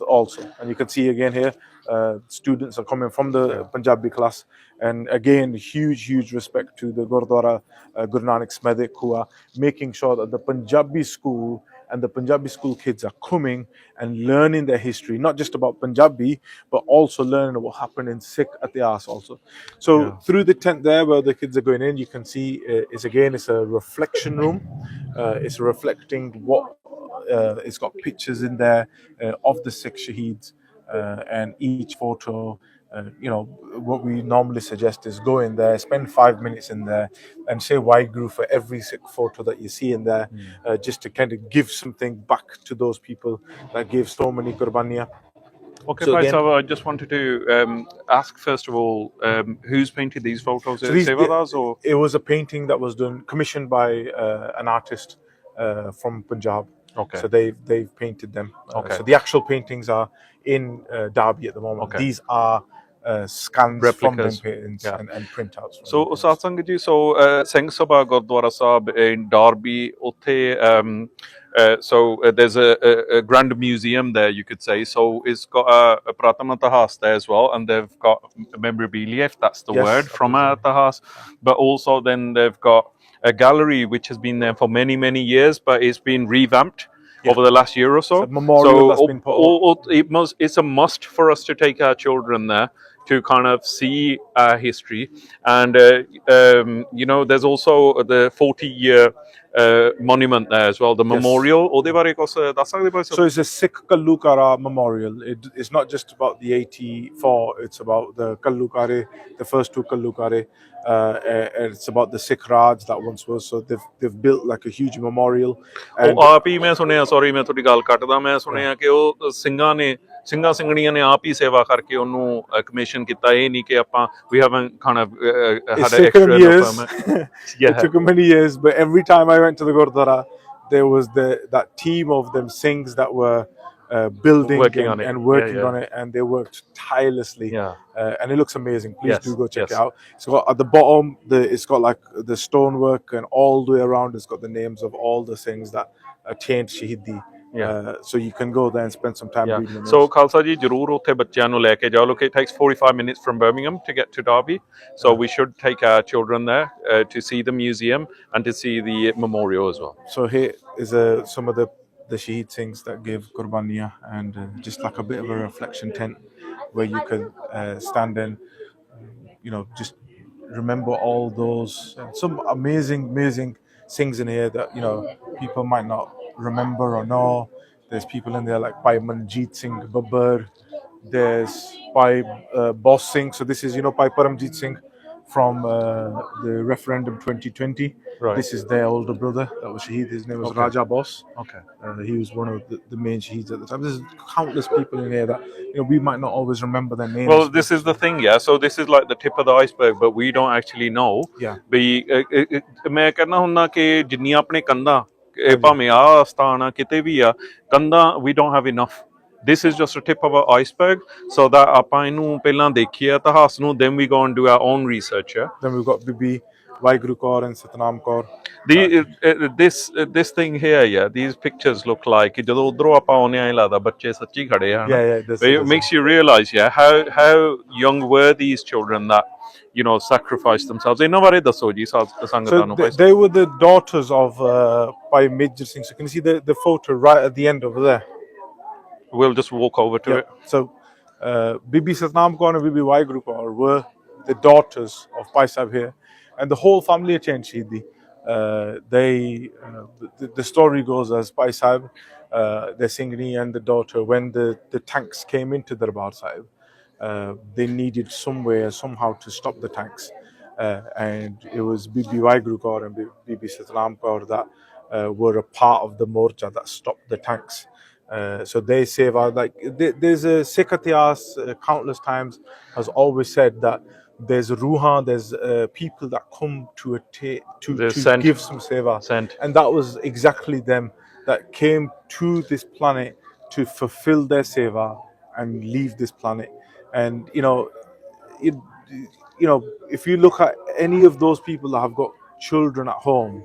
also, and you can see again here, students are coming from the Punjabi class, and again huge respect to the Gurdwara Guru Nanak Smedek, who are making sure that the Punjabi school and the Punjabi school kids are coming and learning their history, not just about Punjabi, but also learning what happened in Sikh Ityas also. So through the tent there where the kids are going in, you can see it's a reflection room. It's reflecting what it's got pictures in there of the Sikh Shaheeds, and each photo, what we normally suggest is go in there, spend 5 minutes in there, and say Waheguru for every Sikh photo that you see in there, just to kind of give something back to those people that gave so many qurbaniya. Okay, so again, I just wanted to ask first of all, who's painted these photos? So or it was a painting that was commissioned by an artist from Punjab. Okay. So they've painted them. So the actual paintings are in Derby at the moment. Okay. These are scans replicas from them paintings and printouts. So Satsang ji, so Singh Sabha Gurdwara Sahib in Derby, so there's a grand museum there, you could say. So it's got a Pratama Tahas there as well, and they've got memorabilia, if that's the word, from a Tahas. But also then they've got a gallery which has been there for many years, but it's been revamped over the last year or so. It's a memorial that's been put up. It's a must for us to take our children there to kind of see our history. And there's also the 40-year monument there as well, the memorial. So it's a Sikh Kallukara memorial. It's not just about the 84, it's about the Kallukare, the first two Kallukare. It's about the Sikh Raj that once was. So they've built like a huge memorial. ਆਪ ਹੀ ਮੈਂ ਸੁਣਿਆ, sorry ਮੈਂ ਤੁਹਾਡੀ ਗੱਲ ਕੱਟਦਾ, ਮੈਂ ਸੁਣਿਆ ਕਿ ਉਹ ਸਿੰਘਾਂ ਸਿੰਘਣੀਆਂ ਨੇ ਆਪ ਹੀ ਸੇਵਾ ਕਰਕੇ ਉਹਨੂੰ ਕਮਿਸ਼ਨ ਕੀਤਾ, ਇਹ ਨਹੀਂ ਕਿ ਆਪਾਂ we haven't kind of had an extra years. It took many years, but every time I went to the Gurdwara, there was that team of them Singhs that were building working on it, and they worked tirelessly, and it looks amazing. Please do go check it out. It's got at the bottom, it's got like the stonework, and all the way around it's got the names of all the things that attained Shahidi. So you can go there and spend some time reading them. So Khalsa ji, ਜ਼ਰੂਰ ਉੱਥੇ ਬੱਚਿਆਂ ਨੂੰ ਲੈ ਕੇ ਜਾਓ. Look, it takes 45 minutes from Birmingham to get to Derby, so we should take our children there to see the museum and to see the memorial as well. So here is some of the Shaheed Singhs that gave Qurbaniya, and just like a bit of a reflection tent where you can stand in, just remember all those, some amazing Singhs in here that people might not remember or know. There's people in there like Bhai Manjeet Singh Babbar, there's Bhai Boss Singh. So this is Bhai Paramjit Singh from the referendum 2020. Right. This is their older brother that was Shaheed. His name was Raja Boss. Okay. He was one of the main Shaheeds at the time. There's countless people in here that we might not always remember their names. Well, this is the thing, so this is like the tip of the iceberg, but we don't actually know. ਮੈਂ ਕਹਿੰਦਾ ਹੁੰਦਾ ਕਿ ਜਿੰਨੀਆਂ ਆਪਣੇ ਕੰਧਾਂ, ਭਾਵੇਂ ਆ ਸਥਾਨ ਆ ਕਿਤੇ ਵੀ ਆ, ਕੰਧਾਂ we don't have enough. This is just a tip of an iceberg, so that ਆਪਾਂ ਇਹਨੂੰ ਪਹਿਲਾਂ ਦੇਖੀਏ ਇਤਿਹਾਸ ਨੂੰ, then we go and do our own research. Then we've got Bibi Waheguru Kaur and Satnam Kaur. This thing here, these pictures look like ਜਦੋਂ ਉਧਰੋਂ ਆਪਾਂ ਆਉਨੇ ਆਏ ਲੱਗਦਾ ਬੱਚੇ ਸੱਚੀ ਖੜੇ ਆ. It makes you realize how young were these children that sacrificed themselves. ਇਹਨਾਂ ਬਾਰੇ ਦੱਸੋ ਜੀ ਸੰਗਤਾਂ ਨੂੰ. They were the daughters of Bhai Major Singh. So can you see the photo right at the end over there? We'll just walk over to it. So Bibi Satnam Kaur and Bibi Waheguru Kaur were the daughters of Bhai Sahib here, and the whole family attained Shahidi. The story goes as Bhai Sahib, the Singhni and the daughter, when the tanks came into Darbar Sahib, they needed somehow to stop the tanks, and it was Bibi Waheguru Kaur and Bibi Satnam Kaur that were a part of the morcha that stopped the tanks. So they save our, like there's a Sikh Ityas countless times has always said that there's ruhan, there's people that come to give some seva, and that was exactly them that came to this planet to fulfill their seva and leave this planet. And if you look at any of those people that have got children at home,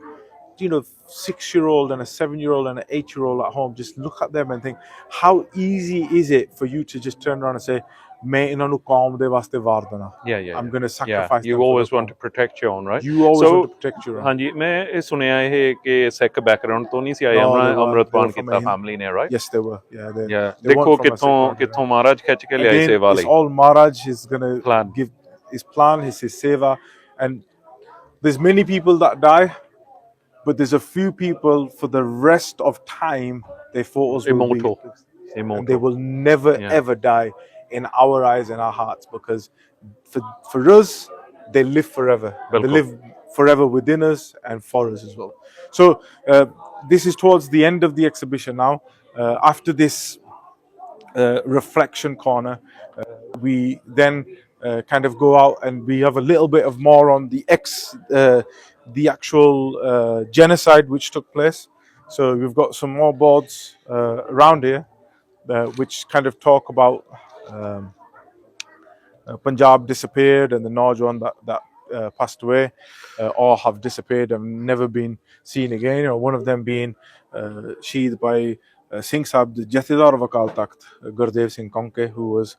6-year-old and a 7-year-old and an 8-year-old at home, just look at them and think, how easy is it for you to just turn around and say, "Main inhnu qaum de vaste var dena." I'm going to sacrifice You them always for the want to qaum. protect your own, right? You always want to So protect your own. ਹਾਂਜੀ ਮੈਂ ਇਹ ਸੁਣਿਆ ਇਹ ਕਿ ਸਿੱਖ background ਤੋਂ ਨਹੀਂ ਸੀ ਆਏ No, they ਅੰਮ੍ਰਿਤਪਾਨ were from ਕੀਤਾ a ਫੈਮਿਲੀ ਨੇ, right? Yes, they were. Yeah, they ਦੇਖੋ weren't from a Sikh ਕਿੱਥੋਂ background. ਕਿੱਥੋਂ ਮਹਾਰਾਜ ਖਿੱਚ ਕੇ ਲਿਆਏ Again, ਸੇਵਾ it's ਲਈ all Maharaj. He's going to Plan. give his plan, his seva. And there's many people that die, but there's a few people for the rest of time, their photos will be. And they will never, ever die in our eyes and our hearts, because for us, they live forever. They live forever within us and for us as well. So this is towards the end of the exhibition now. After this reflection corner, we then kind of go out and we have a little bit of more on the actual genocide which took place. So we've got some more boards around here which kind of talk about Punjab disappeared and the Naujawan that passed away or have disappeared and never been seen again. Or one of them being Shaheed by Singh Sahib, the Jathedar of Akal Takht, Gurdev Singh Konke, who was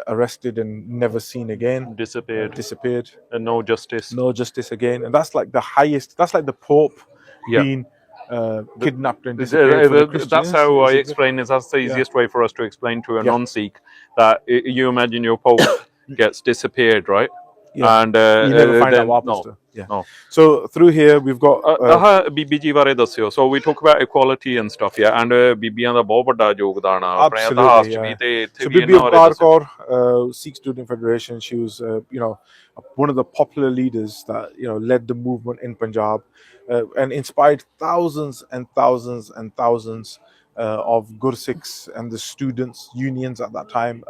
arrested and never seen again. Disappeared. And no justice again. And that's like the highest, that's like the Pope being kidnapped and disappeared. That's how I explain it. That's the easiest way for us to explain to a non-Sikh that you imagine your Pope gets disappeared, right? And you never find out what happens. No. So through here we've got ਬੀਬੀ ਜੀ ਬਾਰੇ ਦੱਸਿਓ. So we talk about equality and stuff, and ਬੀਬੀਆਂ ਦਾ ਬਹੁਤ ਵੱਡਾ ਯੋਗਦਾਨ ਆ ਆਪਣੇ ਇਤਿਹਾਸ ਚ ਵੀ ਤੇ ਇੱਥੇ ਵੀ ਇਹਨਾਂ ਬਾਰੇ ਦੱਸਿਓ. Sikh Student Federation, she was one of the popular leaders that led the movement in Punjab and inspired thousands and thousands and thousands of Gursikhs and the students unions at that time,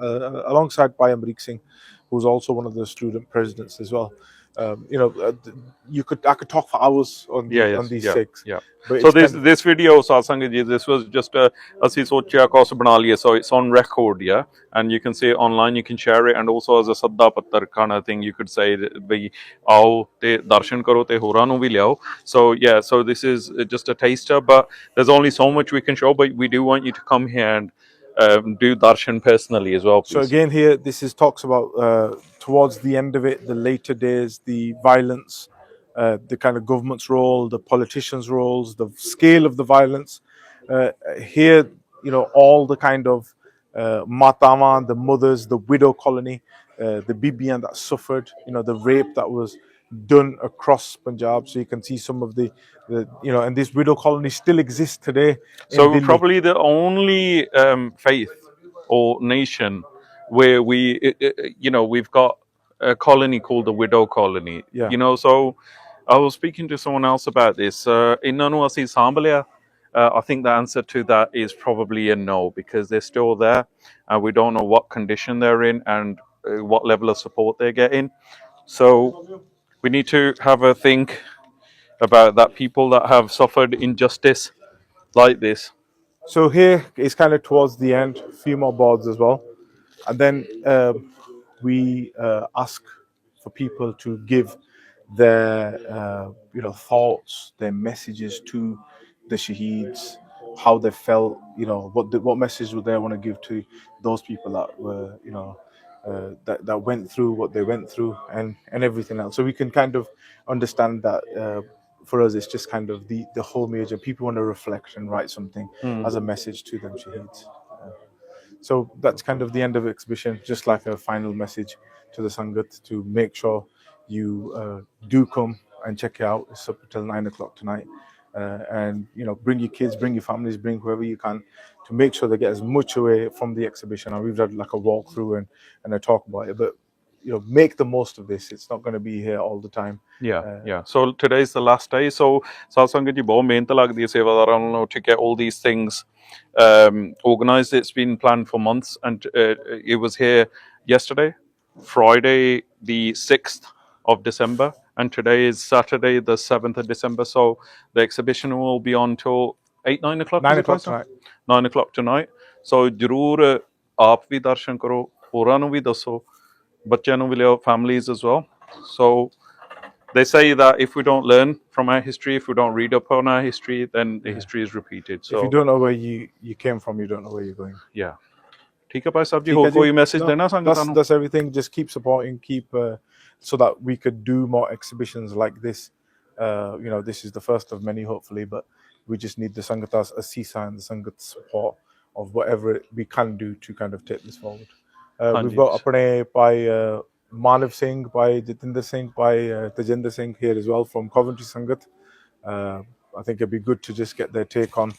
alongside Bhai Amrik Singh, who was also one of the student presidents as well. I could talk for hours on these Sikhs. So this video, Satsang ji, this was just ਅਸੀਂ ਸੋਚਿਆ ਕੁਛ ਬਣਾ ਲਈਏ. So it's on record, and you can see it online, you can share it, and also as a ਸੱਦਾ ਪੱਤਰ kind of thing, you could say ਵੀ ਆਓ ਤੇ ਦਰਸ਼ਨ ਕਰੋ ਤੇ ਹੋਰਾਂ ਨੂੰ ਵੀ ਲਿਆਓ. So this is just a taster, but there's only so much we can show, but we do want you to come here and do darshan personally as well, please. So again here, this talks about towards the end of it, the later days, the violence, the kind of government's role, the politicians' roles, the scale of the violence. Here, all the kind of mataman, the mothers, the widow colony, the bibiyan that suffered, the rape that was done across Punjab. So you can see some of the and this widow colony still exists today. So probably the only faith or nation where we've got a colony called the widow colony. So I was speaking to someone else about this. Inna nu assi sambliya. I think the answer to that is probably a no, because they're still there and we don't know what condition they're in and what level of support they're getting. So we need to have a think about that, people that have suffered injustice like this. So here is kind of towards the end, a few more boards as well. And then we ask for people to give their thoughts, their messages to the Shaheeds, how they felt, what message would they want to give to those people that were, that went through what they went through and everything else. So we can kind of understand that for us it's just kind of the whole major. People want to reflect and write something as a message to them Shaheeds. So that's kind of the end of the exhibition, just like a final message to the Sangat to make sure you do come and check it out. It's up until 9 o'clock tonight. And bring your kids, bring your families, bring whoever you can to make sure they get as much away from the exhibition. And we've had like a walkthrough and a talk about it, but make the most of this. It's not going to be here all the time. So today is the last day. So satsang ji bahut mehnat lagdi hai sevadaran nu to get all these things organized. It's been planned for months, and it was here yesterday, Friday the 6th of December, and today is Saturday the 7th of December. So the exhibition will be on till 9 o'clock 9 o'clock tonight. 9 o'clock tonight. So ਜ਼ਰੂਰ ਆਪ ਵੀ ਦਰਸ਼ਨ ਕਰੋ, ਹੋਰਾਂ ਨੂੰ ਵੀ ਦੱਸੋ, ਬੱਚਿਆਂ ਨੂੰ ਵੀ ਲਿਆਓ, families as well. So they say that if we don't learn from our history, if we don't read up on our history, then the history is repeated. So if you don't know where you came from, you don't know where you're going. Yeah. ठीक है भाई साहब जी, ठीक ਹੋਰ है जी। कोई message No, देना संगतां ਨੂੰ? that's everything. Just keep supporting, keep so that we could do more exhibitions like this. You know, this is the first of many, hopefully, but we just need the Sangatas Asisa and the Sangat support of whatever we can do to kind of take this forward. We've got apne by Manav Singh, by Jitinder Singh, by Tajinder Singh here as well from Coventry Sangat. I think it'd be good to just get their take on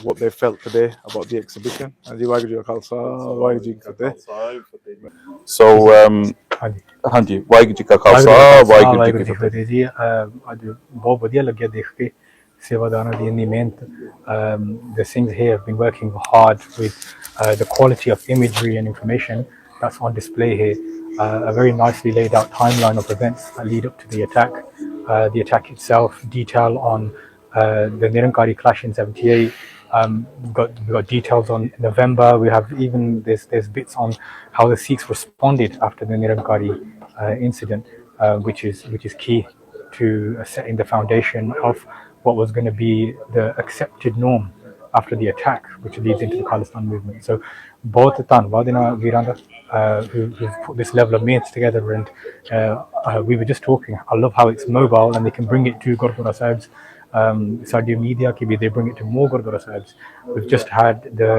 what they felt today about the exhibition. Anji Waheguru Ji Ka Khalsa, Waheguru Ji Ki Fateh. So ਹਾਂਜੀ ਵਾਹਿਗੁਰੂ ਜੀ ਕਾ ਖਾਲਸਾ ਵਾਹਿਗੁਰੂ ਜੀ ਕੀ ਫਤਿਹ ਜੀ। ਅੱਜ ਬਹੁਤ ਵਧੀਆ ਲੱਗਿਆ ਦੇਖ ਕੇ ਸੇਵਾਦਾਰਾਂ ਦੀ ਇੰਨੀ ਮਿਹਨਤ। The Singhs here have been working hard with the quality of imagery and information that's on display here. A very nicely laid out timeline of events that lead up to the attack itself, detail on the Nirankari clash in 78. We've got details on November. We have even there's bits on how the Sikhs responded after the Nirankari incident, which is key to setting the foundation of what was going to be the accepted norm after the attack, which leads into the Khalistan movement. So both ਧੰਨਵਾਦ ਇਹਨਾਂ ਵੀਰਾਂ ਦਾ who've put this level of means together, and we were just talking. I love how it's mobile and they can bring it to Gurdwara Sahibs. Saudi media ki they bring it to more Gurdwara Sahibs. We've just had the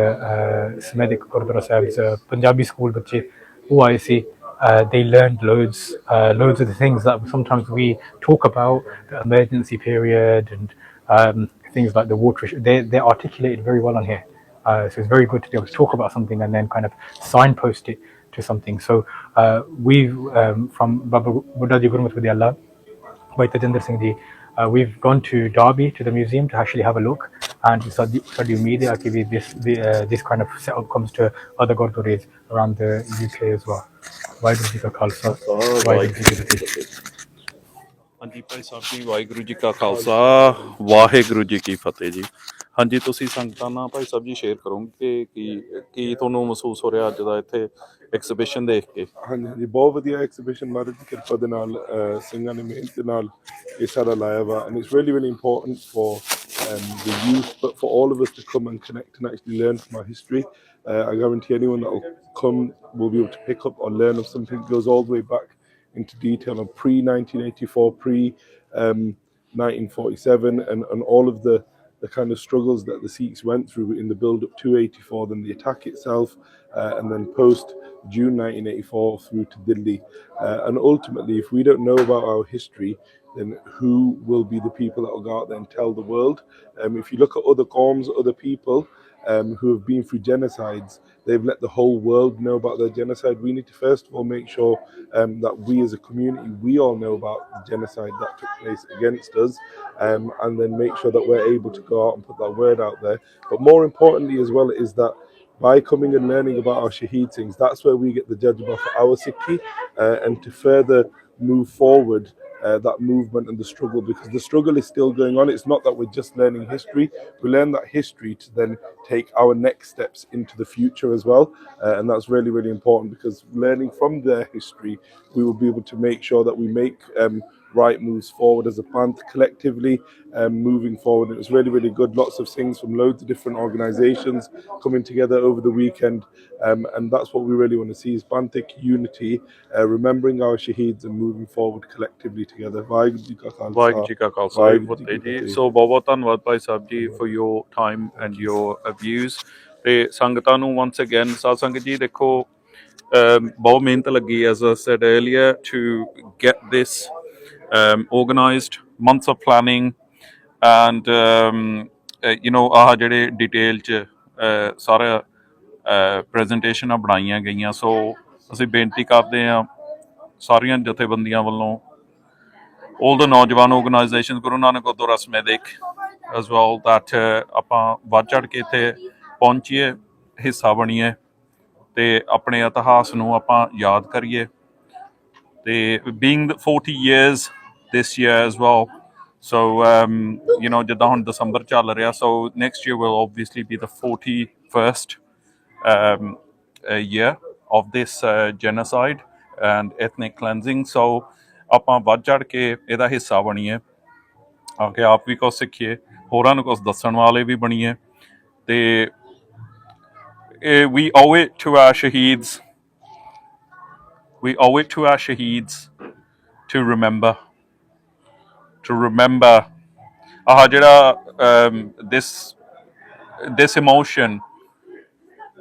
Shabeg Gurdwara Sahibs Punjabi school bache who I see. They learned loads of the things that sometimes we talk about, the emergency period and things like the water issue. They're articulated very well on here. So it's very good to be able to talk about something and then kind of signpost it to something. So we've from Baba Buddha Ji Gurmat Vidya Allah, by Tajinder Singh Ji, we've gone to Derby to the museum to actually have a look, and Saudi media this kind of setup comes to other gurdwaras around the UK as well. Vaiguru Ji Ka Khalsa, Vaiguru Ji Ki Fateh. ਹਾਂਜੀ ਭਾਈ ਸਾਹਿਬ ਜੀ, ਵਾਹਿਗੁਰੂ ਜੀ ਕਾ ਖਾਲਸਾ ਵਾਹਿਗੁਰੂ ਜੀ ਕੀ ਫਤਿਹ ਜੀ। ਹਾਂਜੀ, ਤੁਸੀਂ ਸੰਗਤਾਂ ਨਾਲ Bhai Sahib ji share ਕਰੋਗੇ ਕਿ ਕੀ ਤੁਹਾਨੂੰ ਮਹਿਸੂਸ ਹੋ ਰਿਹਾ ਅੱਜ ਦਾ ਇੱਥੇ ਐਗਜ਼ੀਬਿਸ਼ਨ ਦੇਖ ਕੇ? ਹਾਂਜੀ ਹਾਂਜੀ, ਬਹੁਤ ਵਧੀਆ ਐਗਜ਼ੀਬਿਸ਼ਨ, ਮਹਾਰਾਜ ਦੀ ਕਿਰਪਾ ਦੇ ਨਾਲ ਸਿੰਘਾਂ ਨੇ ਮਿਹਨਤ ਦੇ ਨਾਲ ਇਹ ਸਾਰਾ ਲਾਇਆ ਵਾ, and it's really really important for the youth, but for all of us to come and connect and actually learn from our history. I guarantee anyone that will come will be able to pick up or learn of something that goes all the way back into detail on pre-1984, pre-1947, and all of the kind of struggles that the Sikhs went through in the build-up to 84, then the attack itself, and then post-June 1984 through to Delhi. And ultimately, if we don't know about our history, then who will be the people that will go out there and tell the world? If you look at other qawms, other people who have been through genocides, they've let the whole world know about their genocide. We need to first of all make sure that we as a community, we all know about the genocide that took place against us, and then make sure that we're able to go out and put that word out there. But more importantly as well is that by coming and learning about our Shaheed Singhs, that's where we get the judgment for our Sikhi, and to further move forward that movement and the struggle, because the struggle is still going on. It's not that we're just learning history, we learn that history to then take our next steps into the future as well, and that's really really important, because learning from their history, we will be able to make sure that we make right moves forward as a Panth collectively, moving forward. It was really really good, lots of things from loads of different organizations coming together over the weekend, and that's what we really want to see, is Panthic unity, remembering our Shaheeds and moving forward collectively together. Waheguru ji ਕਾ ਖਾਲਸਾ ਵਾਹਿਗੁਰੂ ਜੀ ਕੀ ਫਤਿਹ। ਸੋ ਬਹੁਤ ਬਹੁਤ ਧੰਨਵਾਦ Bhai Sahib ji for your time and your views. ਤੇ ਸੰਗਤਾਂ ਨੂੰ once again ਸਾਧ ਸੰਗਤ ਜੀ ਦੇਖੋ ਬਹੁਤ ਮਿਹਨਤ ਲੱਗੀ, as I said earlier, to get this organized, months of planning, and you know ਆਹ ਜਿਹੜੇ ਡਿਟੇਲ ਚ ਸਾਰਾ ਪ੍ਰੈਜੈਂਟੇਸ਼ਨਾਂ ਬਣਾਈਆਂ ਗਈਆਂ। ਸੋ ਅਸੀਂ ਬੇਨਤੀ ਕਰਦੇ ਹਾਂ ਸਾਰੀਆਂ ਜਥੇਬੰਦੀਆਂ ਵੱਲੋਂ, all the ਨੌਜਵਾਨ ਆਰਗੇਨਾਈਜੇਸ਼ਨ, ਗੁਰੂ ਨਾਨਕ ਗੁਰਦੁਆਰਾ ਸਮੇਦਿਕ as well, that ਆਪਾਂ ਵੱਧ ਚੜ੍ਹ ਕੇ ਇੱਥੇ ਪਹੁੰਚੀਏ, ਹਿੱਸਾ ਬਣੀਏ ਤੇ ਆਪਣੇ ਇਤਿਹਾਸ ਨੂੰ ਆਪਾਂ ਯਾਦ ਕਰੀਏ। ਤੇ being 40 years this year as well, so you know ਜਿੱਦਾਂ ਹੁਣ ਦਸੰਬਰ ਚੱਲ ਰਿਹਾ, so next year will obviously be the 41st year of this genocide and ethnic cleansing. So ਆਪਾਂ ਵੱਧ ਚੜ ਕੇ ਇਹਦਾ ਹਿੱਸਾ ਬਣੀਏ ਆ ਕੇ ਆਪ ਵੀ ਕੁਛ ਸਿੱਖੀਏ ਹੋਰਾਂ ਨੂੰ ਕੁਛ ਦੱਸਣ ਵਾਲੇ ਵੀ ਬਣੀਏ ਤੇ we owe it to our shaheeds to remember ਜਿਹੜਾ this emotion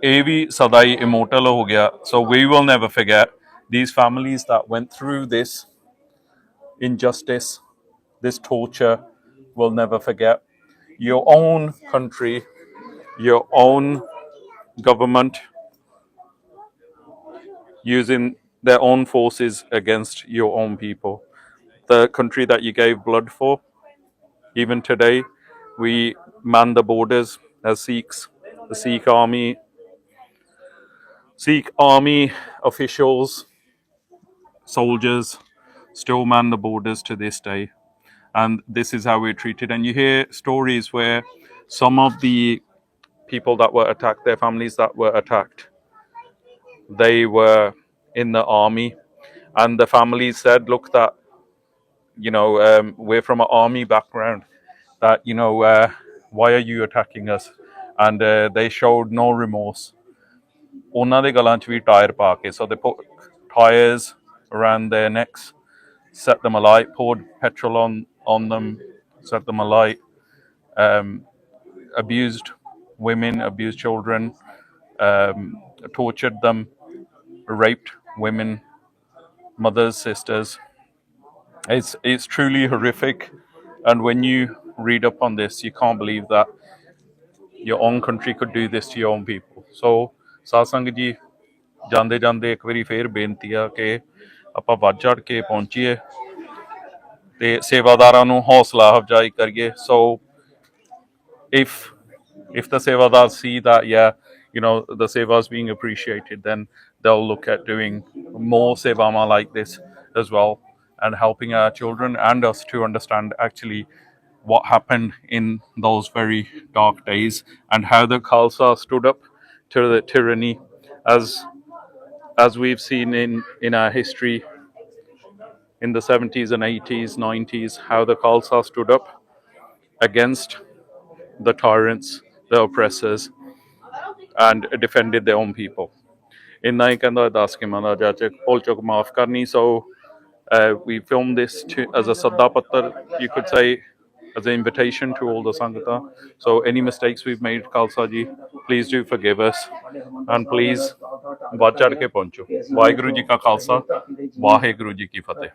ਇਹ ਵੀ ਸਦਾ ਹੀ immortal ਹੋ ਗਿਆ so we will never forget these families that went through this injustice, this torture, will never forget. Your own country, your own government using their own forces against your own people. The country that you gave blood for, even today, we man the borders as Sikhs, the Sikh army officials, soldiers, still man the borders to this day. And this is how we're treated. And you hear stories where some of the people that were attacked, their families that were attacked, they were in the army. And the families said, look, that, we're from an army background, that, why are you attacking us? And they showed no remorse. ਉਹਨਾਂ ਦੇ ਗਲਾਂ 'ਚ ਵੀ tyre ਪਾ ਕੇ so they put tires around their necks, set them alight, poured petrol on them, set them alight, abused women, abused children, tortured them, raped women, mothers, sisters. It's truly horrific, and when you read up on this, you can't believe that your own country could do this to your own people. So ਸਾਧ ਸੰਗਤ ਜੀ ਜਾਂਦੇ ਜਾਂਦੇ ਇੱਕ ਵਾਰੀ ਫੇਰ ਬੇਨਤੀ ਆ ਕਿ ਆਪਾਂ ਵੱਧ ਚੜ ਕੇ ਪਹੁੰਚੀਏ ਤੇ ਸੇਵਾਦਾਰਾਂ ਨੂੰ ਹੌਸਲਾ ਅਫਜ਼ਾਈ ਕਰੀਏ so if the sevadars see that the seva is being appreciated, then they'll look at doing more sevama like this as well and helping our children and us to understand actually what happened in those very dark days and how the Khalsa stood up to the tyranny as we've seen in our history in the 70s and 80s, 90s, how the Khalsa stood up against the tyrants, the oppressors, and defended their own people. ਇੰਨਾ ਹੀ ਕਹਿੰਦਾ ਦੱਸ ਕੇ ਮੈਂ ਚਾਚੇ ਭੁੱਲ ਚੁੱਕ ਮਾਫ ਕਰਨੀ so we filmed this as a sadda pattar, you could say, as an invitation to all the Sangata. So any mistakes we've made, Khalsa ji, please do forgive us and please ਵੱਧ ਚੜ ਕੇ ਪਹੁੰਚੋ ਵਾਹਿਗੁਰੂ ਜੀ ਕਾ ਖਾਲਸਾ ਵਾਹਿਗੁਰੂ ਜੀ ਕੀ ਫਤਿਹ